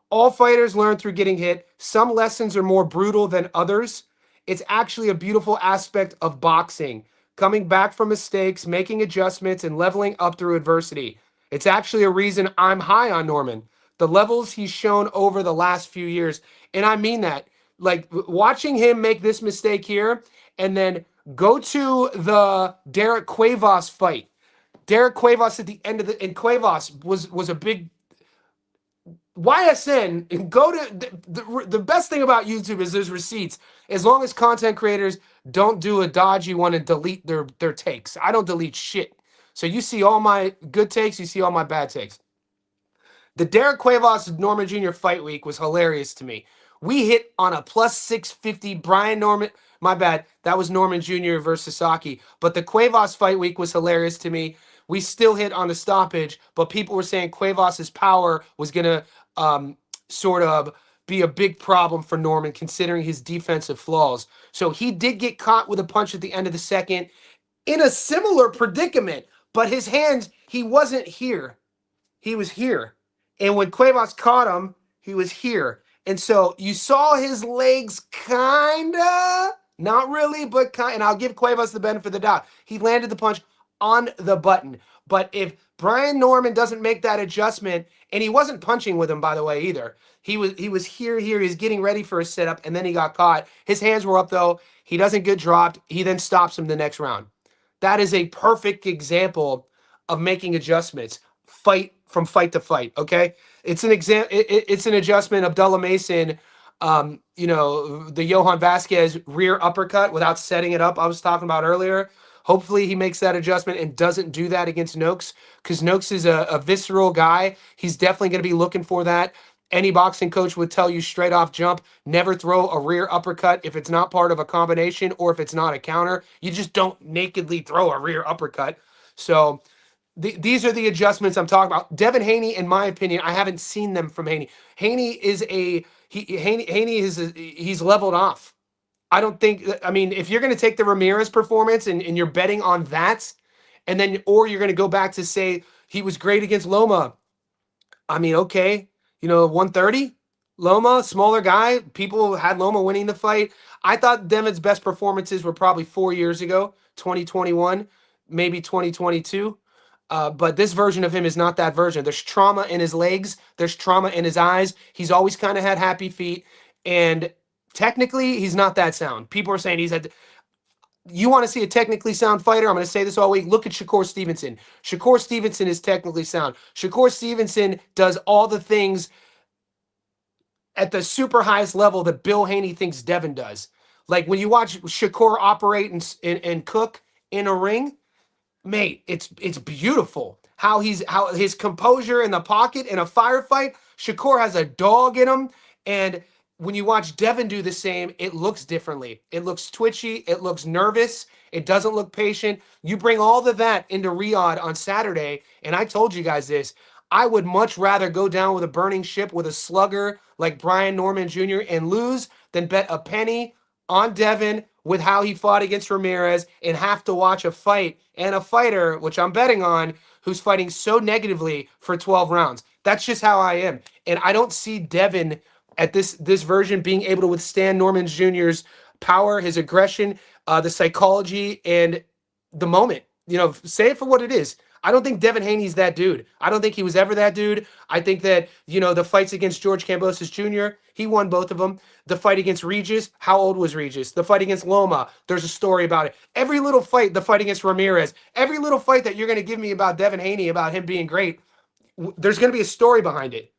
All fighters learn through getting hit. Some lessons are more brutal than others. It's actually a beautiful aspect of boxing. Coming back from mistakes, making adjustments, and leveling up through adversity. It's actually a reason I'm high on Norman. The levels he's shown over the last few years. And I mean that. Like, watching him make this mistake here and then go to the Derek Cuevas fight. Derek Cuevas at the end of and Cuevas was a big YSN. And go to the best thing about YouTube is there's receipts. As long as content creators don't do a dodgy one and delete their takes. I don't delete shit. So you see all my good takes, you see all my bad takes. The Derek Cuevas Norman Jr. fight week was hilarious to me. We hit on a plus 650 Brian Norman. My bad. That was Norman Jr. versus Sasaki. But the Cuevas fight week was hilarious to me. We still hit on the stoppage, but people were saying Cuevas's power was going to sort of be a big problem for Norman considering his defensive flaws. So he did get caught with a punch at the end of the second in a similar predicament, but his hands, he wasn't here. He was here. And when Cuevas caught him, he was here. And so you saw his legs kinda, not really, but kind. And I'll give Cuevas the benefit of the doubt. He landed the punch on the button. But if Brian Norman doesn't make that adjustment, and he wasn't punching with him, by the way, either. He was here. He was getting ready for a sit-up, and then he got caught. His hands were up, though. He doesn't get dropped. He then stops him the next round. That is a perfect example of making adjustments. Fight to fight. Okay, it's an it's an adjustment. Abdullah Mason, the Johan Vasquez rear uppercut without setting it up. I was talking about earlier. Hopefully he makes that adjustment and doesn't do that against Noakes, because Noakes is a visceral guy. He's definitely going to be looking for that. Any boxing coach would tell you straight off jump, never throw a rear uppercut if it's not part of a combination or if it's not a counter. You just don't nakedly throw a rear uppercut. So these are the adjustments I'm talking about. Devin Haney, in my opinion, I haven't seen them from Haney. Haney is he's leveled off. I don't think, I mean, if you're going to take the Ramirez performance and you're betting on that, and then, or you're going to go back to say he was great against Loma. I mean, okay, 130, Loma, smaller guy. People had Loma winning the fight. I thought Devin's best performances were probably 4 years ago, 2021, maybe 2022. But this version of him is not that version. There's trauma in his legs. There's trauma in his eyes. He's always kind of had happy feet. And technically, he's not that sound. People are saying you want to see a technically sound fighter? I'm going to say this all week. Look at Shakur Stevenson. Shakur Stevenson is technically sound. Shakur Stevenson does all the things at the super highest level that Bill Haney thinks Devin does. Like when you watch Shakur operate and cook in a ring, mate, it's beautiful. How his composure in the pocket in a firefight. Shakur has a dog in him, and when you watch Devin do the same, it looks differently. It looks twitchy. It looks nervous. It doesn't look patient. You bring all of that into Riyadh on Saturday, and I told you guys this. I would much rather go down with a burning ship with a slugger like Brian Norman Jr. and lose than bet a penny on Devin with how he fought against Ramirez and have to watch a fight and a fighter, which I'm betting on, who's fighting so negatively for 12 rounds. That's just how I am. And I don't see Devin at this version being able to withstand Norman Jr.'s power, his aggression, the psychology, and the moment. Say it for what it is. I don't think Devin Haney's that dude. I don't think he was ever that dude. I think that, the fights against George Kambosos Jr., he won both of them. The fight against Regis, how old was Regis? The fight against Loma, there's a story about it. Every little fight, the fight against Ramirez, every little fight that you're going to give me about Devin Haney, about him being great, there's going to be a story behind it.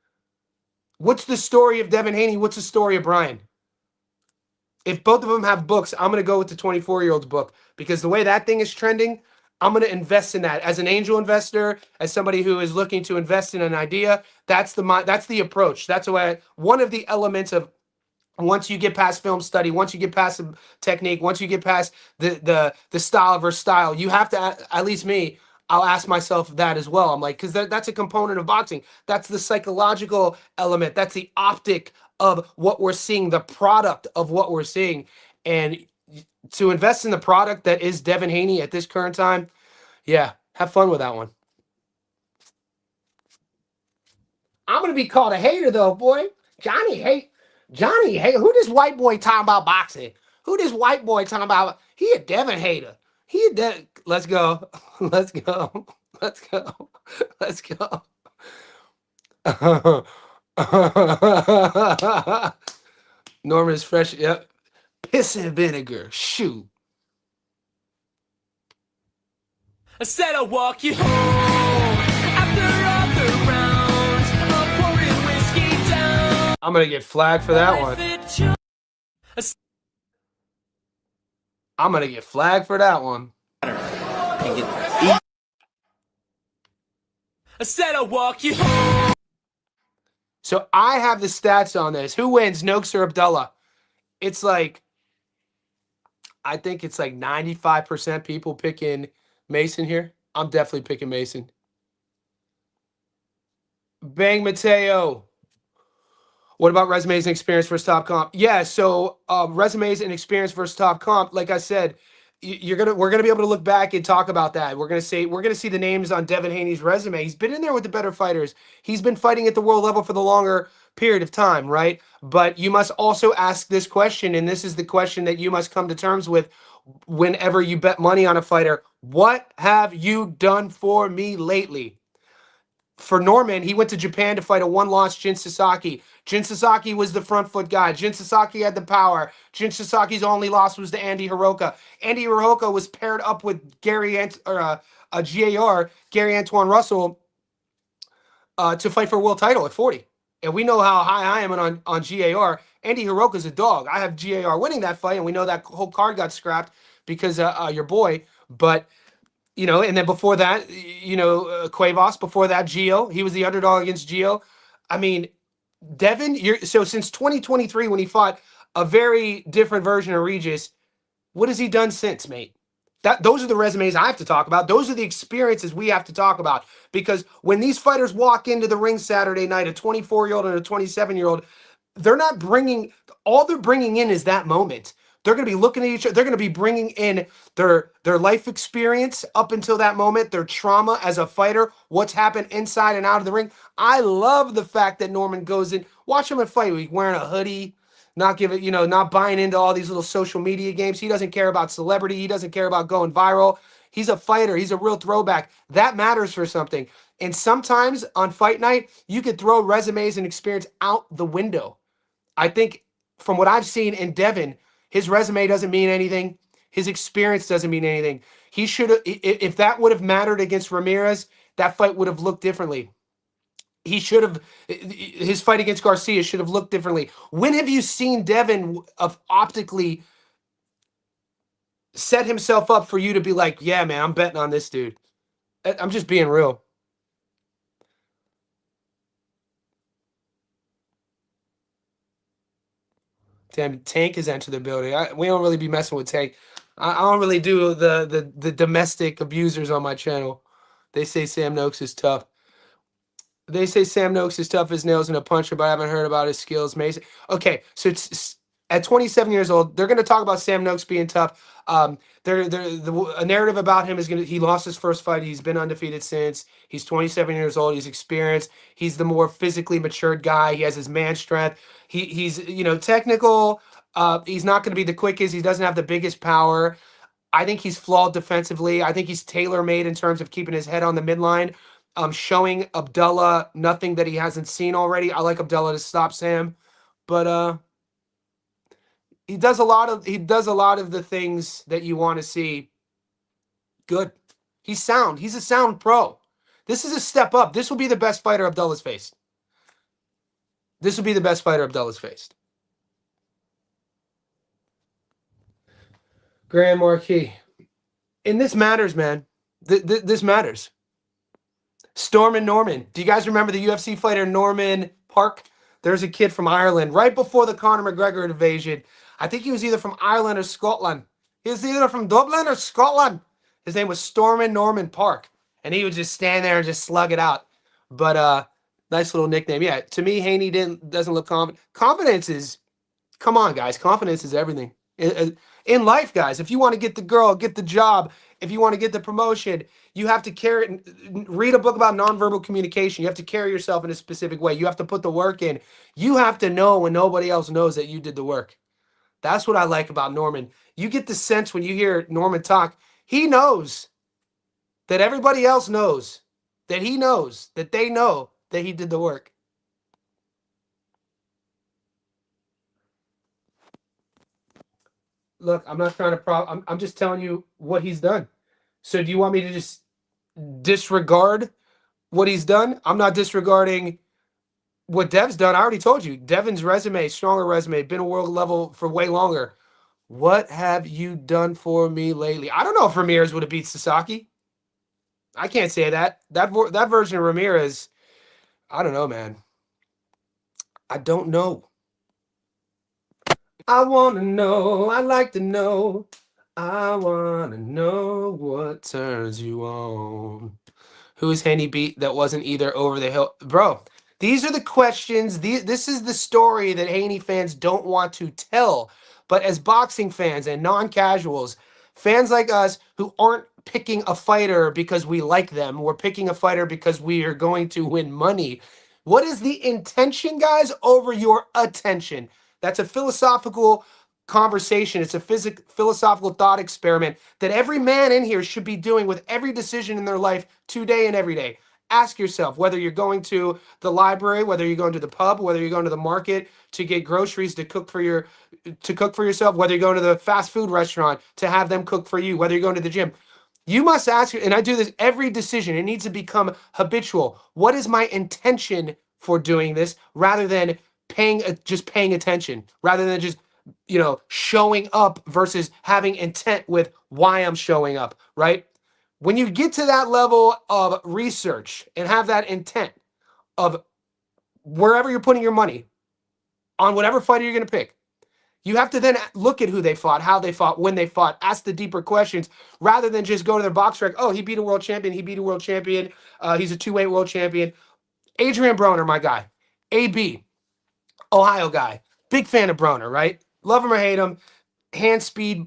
What's the story of Devin Haney? What's the story of Brian? If both of them have books, I'm going to go with the 24-year-old's book, because the way that thing is trending, I'm going to invest in that. As an angel investor, as somebody who is looking to invest in an idea, that's the approach. That's one of the elements of, once you get past film study, once you get past the technique, once you get past the style versus style, you have to, at least me, I'll ask myself that as well. I'm like, because that's a component of boxing. That's the psychological element. That's the optic of what we're seeing, the product of what we're seeing. And to invest in the product that is Devin Haney at this current time, yeah, have fun with that one. I'm going to be called a hater, though, boy. Johnny hate. Who this white boy talking about boxing? Who this white boy talking about? He a Devin hater. Let's go. Let's go. Let's go. Let's go. Norman is fresh. Yep. Piss and vinegar. Shoot.
I said I'll walk you home after all the rounds of pouring whiskey down.
I'm going to get flagged for that one. I'm going to get flagged for that one.
I said I'll walk you home.
So I have the stats on this. Who wins, Noakes or Abdullah? It's like, I think it's like 95% people picking Mason here. I'm definitely picking Mason. Bang Mateo. What about resumes and experience versus top comp? Yeah, so resumes and experience versus top comp. Like I said, we're gonna be able to look back and talk about that. We're gonna see the names on Devin Haney's resume. He's been in there with the better fighters. He's been fighting at the world level for the longer period of time, right? But you must also ask this question, and this is the question that you must come to terms with whenever you bet money on a fighter. What have you done for me lately? For Norman, he went to Japan to fight a one-loss Jin Sasaki. Jin Sasaki was the front foot guy. Jin Sasaki had the power. Jin Sasaki's only loss was to Andy Hiroka. Andy Hiroka was paired up with GAR, Gary Antoine Russell, to fight for a world title at 40. And we know how high I am on GAR. Andy Hiroka's a dog. I have GAR winning that fight, and we know that whole card got scrapped because your boy. But and then before that, Cuevas, before that, Gio, he was the underdog against Gio. I mean, Devin, so since 2023 when he fought a very different version of Regis, what has he done since, mate? Those are the resumes I have to talk about. Those are the experiences we have to talk about. Because when these fighters walk into the ring Saturday night, a 24-year-old and a 27-year-old, they're not bringing, all they're bringing in is that moment. They're going to be looking at each other. They're going to be bringing in their life experience up until that moment, their trauma as a fighter, what's happened inside and out of the ring. I love the fact that Norman goes in, watch him in fight week wearing a hoodie, not buying into all these little social media games. He doesn't care about celebrity. He doesn't care about going viral. He's a fighter. He's a real throwback. That matters for something. And sometimes on fight night, you could throw resumes and experience out the window. I think from what I've seen in Devin, his resume doesn't mean anything. His experience doesn't mean anything. He should have, if that would have mattered against Ramirez, that fight would have looked differently. He should have, his fight against Garcia should have looked differently. When have you seen Devin optically set himself up for you to be like, yeah, man, I'm betting on this dude? I'm just being real. Damn, Tank has entered the building. We don't really be messing with Tank. I don't really do the domestic abusers on my channel. They say Sam Noakes is tough. They say Sam Noakes is tough as nails and a puncher, but I haven't heard about his skills. Mason. Okay, so at 27 years old, they're going to talk about Sam Noakes being tough. A narrative about him is he lost his first fight. He's been undefeated since. He's 27 years old. He's experienced. He's the more physically matured guy. He has his man strength. He's technical. He's not going to be the quickest. He doesn't have the biggest power. I think he's flawed defensively. I think he's tailor-made in terms of keeping his head on the midline. Showing Abdullah nothing that he hasn't seen already. I like Abdullah to stop Sam, but he does a lot of the things that you want to see. Good. He's sound. He's a sound pro. This is a step up. This will be the best fighter Abdullah's faced. This will be the best fighter Abdullah's faced. Grand Marquis. And this matters, man. This matters. Storm and Norman. Do you guys remember the UFC fighter Norman Park? There's a kid from Ireland right before the Conor McGregor invasion. I think he was either from Ireland or Scotland. He was either from Dublin or Scotland. His name was Stormin Norman Park. And he would just stand there and just slug it out. But nice little nickname. Yeah, to me, Haney doesn't look confident. Confidence is, come on, guys. Confidence is everything. In life, guys, if you want to get the girl, get the job, if you want to get the promotion, you have to read a book about nonverbal communication. You have to carry yourself in a specific way. You have to put the work in. You have to know when nobody else knows that you did the work. That's what I like about Norman. You get the sense when you hear Norman talk, he knows that everybody else knows, that he knows, that they know that he did the work. Look, I'm not trying to I'm just telling you what he's done. So do you want me to just disregard what he's done? I'm not disregarding what Dev's done. I already told you. Devin's resume, stronger resume, been a world level for way longer. What have you done for me lately? I don't know if Ramirez would have beat Sasaki. I can't say that. That version of Ramirez, I don't know, man. I don't know. I want to know. I'd like to know. I want to know what turns you on. Who's Haney beat that wasn't either over the hill? Bro, these are the questions. This is the story that Haney fans don't want to tell. But as boxing fans and non casuals, fans like us who aren't picking a fighter because we like them, we're picking a fighter because we are going to win money. What is the intention, guys, over your attention? That's a philosophical conversation. It's a philosophical thought experiment that every man in here should be doing with every decision in their life today and every day. Ask yourself whether you're going to the library, whether you're going to the pub, whether you're going to the market to get groceries to cook for yourself, whether you're going to the fast food restaurant to have them cook for you, whether you're going to the gym. You must ask, and I do this every decision. It needs to become habitual. What is my intention for doing this, rather than just paying attention, rather than just showing up versus having intent with why I'm showing up, right? When you get to that level of research and have that intent of wherever you're putting your money on whatever fighter you're going to pick, you have to then look at who they fought, how they fought, when they fought, ask the deeper questions rather than just go to their box rec. Oh, he beat a world champion. He beat a world champion. He's a two-weight world champion. Adrian Broner, my guy. AB, Ohio guy. Big fan of Broner, right? Love him or hate him. Hand speed,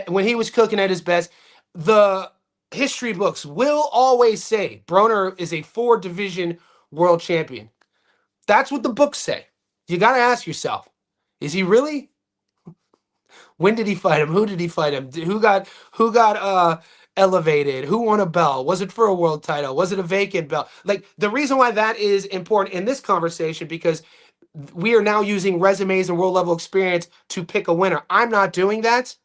when he was cooking at his best. The history books will always say Broner is a 4-division world champion. That's what the books say. You got to ask yourself, is he really? When did he fight him? Who did he fight him? Who got elevated? Who won a belt? Was it for a world title? Was it a vacant belt? Like, the reason why that is important in this conversation, because we are now using resumes and world level experience to pick a winner. I'm not doing that.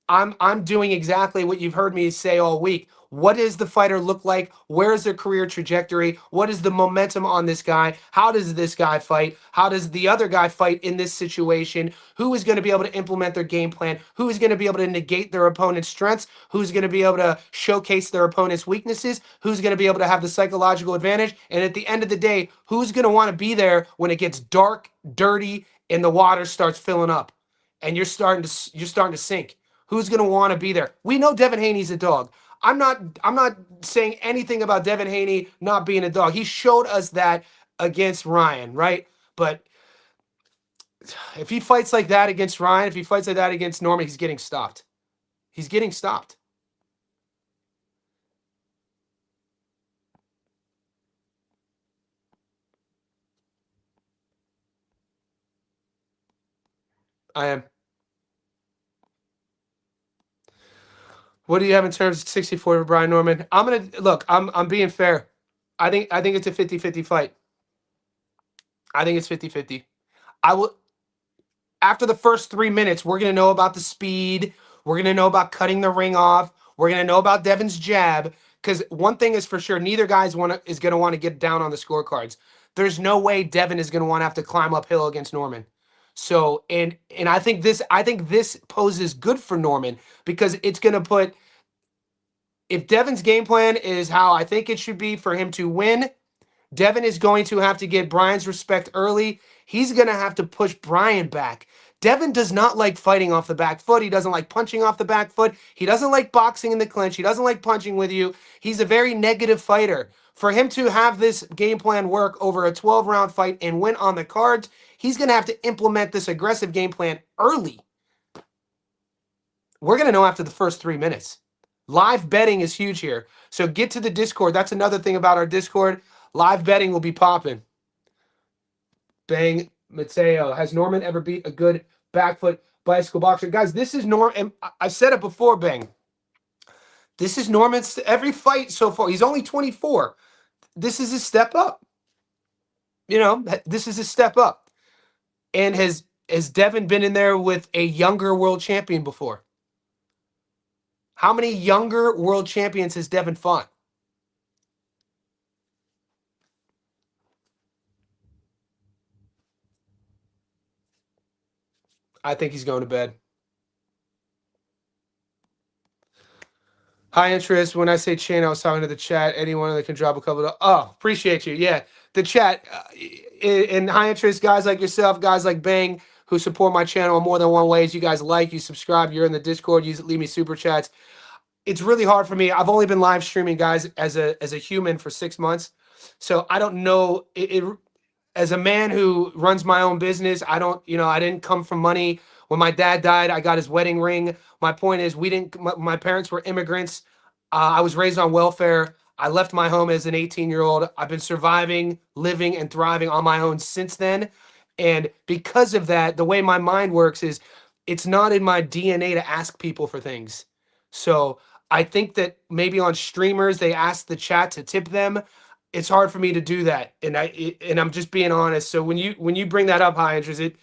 I'm doing exactly what you've heard me say all week. What does the fighter look like? Where is their career trajectory? What is the momentum on this guy? How does this guy fight? How does the other guy fight in this situation? Who is going to be able to implement their game plan? Who is going to be able to negate their opponent's strengths? Who's going to be able to showcase their opponent's weaknesses? Who's going to be able to have the psychological advantage? And at the end of the day, who's going to want to be there when it gets dark, dirty, and the water starts filling up and you're starting to sink? Who's going to want to be there? We know Devin Haney's a dog. I'm not saying anything about Devin Haney not being a dog. He showed us that against Ryan, right? But if he fights like that against Ryan, if he fights like that against Norman, he's getting stopped. He's getting stopped. I am. What do you have in terms of 64 for Brian Norman? I'm being fair. I think it's a 50-50 fight. I think it's 50-50. I will After the first 3 minutes, we're going to know about the speed. We're going to know about cutting the ring off. We're going to know about Devin's jab. Because one thing is for sure, neither guy's is going to want to get down on the scorecards. There's no way Devin is going to want to have to climb uphill against Norman. So, and I think this poses good for Norman, because it's going to put, if Devin's game plan is how I think it should be for him to win, Devin is going to have to get Brian's respect early. He's going to have to push Brian back. Devin does not like fighting off the back foot. He doesn't like punching off the back foot. He doesn't like boxing in the clinch. He doesn't like punching with you. He's a very negative fighter. For him to have this game plan work over a 12-round fight and win on the cards, he's going to have to implement this aggressive game plan early. We're going to know after the first 3 minutes. Live betting is huge here. So get to the Discord. That's another thing about our Discord. Live betting will be popping. Bang, Mateo. Has Norman ever beat a good back foot bicycle boxer? Guys, this is Norman. I've said it before, Bang. This is Norman's every fight so far. He's only 24. This is a step up. This is a step up. And has Devin been in there with a younger world champion before? How many younger world champions has Devin fought? I think he's going to bed. High interest. When I say chain, I was talking to the chat. Anyone that can drop a couple of. Oh, appreciate you. Yeah, the chat. In high interest, guys like yourself, guys like Bang, who support my channel in more than one ways. You guys like, you subscribe, you're in the Discord, you leave me super chats. It's really hard for me. I've only been live streaming, guys, as a human for 6 months, so I don't know it. As a man who runs my own business, I don't, I didn't come from money. When my dad died, I got his wedding ring. My point is, we didn't, my parents were immigrants. I was raised on welfare. I left my home as an 18-year-old. I've been surviving, living, and thriving on my own since then. And because of that, the way my mind works is it's not in my DNA to ask people for things. So I think that maybe on streamers, they ask the chat to tip them. It's hard for me to do that, and I'm just being honest. So when you bring that up, high interest, it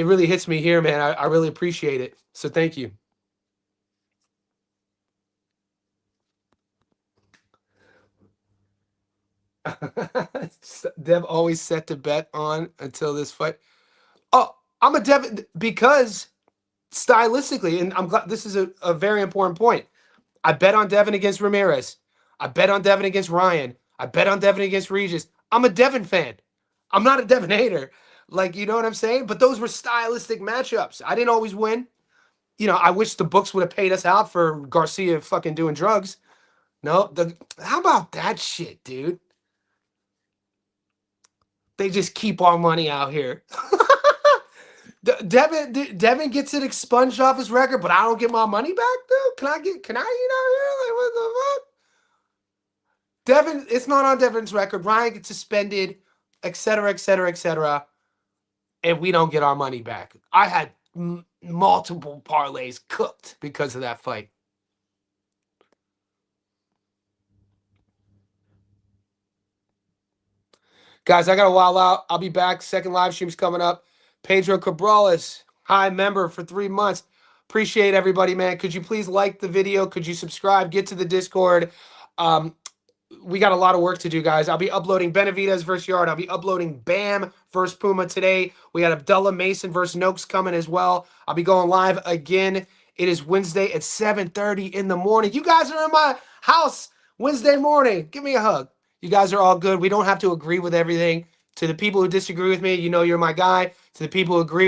really hits me here, man. I really appreciate it. So thank you. Dev always set to bet on until this fight. Oh, I'm a Devin because stylistically, and I'm glad this is a very important point. I bet on Devin against Ramirez. I bet on Devin against Ryan. I bet on Devin against Regis. I'm a Devin fan. I'm not a Devin hater. Like, you know what I'm saying? But those were stylistic matchups. I didn't always win. I wish the books would have paid us out for Garcia fucking doing drugs. No, how about that shit, dude? They just keep our money out here. Devin gets it expunged off his record, but I don't get my money back, dude. Can I eat out here? Like, what the fuck? Devin, it's not on Devin's record. Ryan gets suspended, etc., etc., etc., and we don't get our money back. I had multiple parlays cooked because of that fight. Guys, I got to wild out. I'll be back. Second live stream's coming up. Pedro Cabrales, high member for 3 months. Appreciate everybody, man. Could you please like the video? Could you subscribe? Get to the Discord. We got a lot of work to do, guys. I'll be uploading Benavidez versus Yard. I'll be uploading Bam versus Puma today. We got Abdullah Mason versus Noakes coming as well. I'll be going live again. It is Wednesday at 7:30 in the morning. You guys are in my house Wednesday morning. Give me a hug. You guys are all good. We don't have to agree with everything. To the people who disagree with me, you're my guy. To the people who agree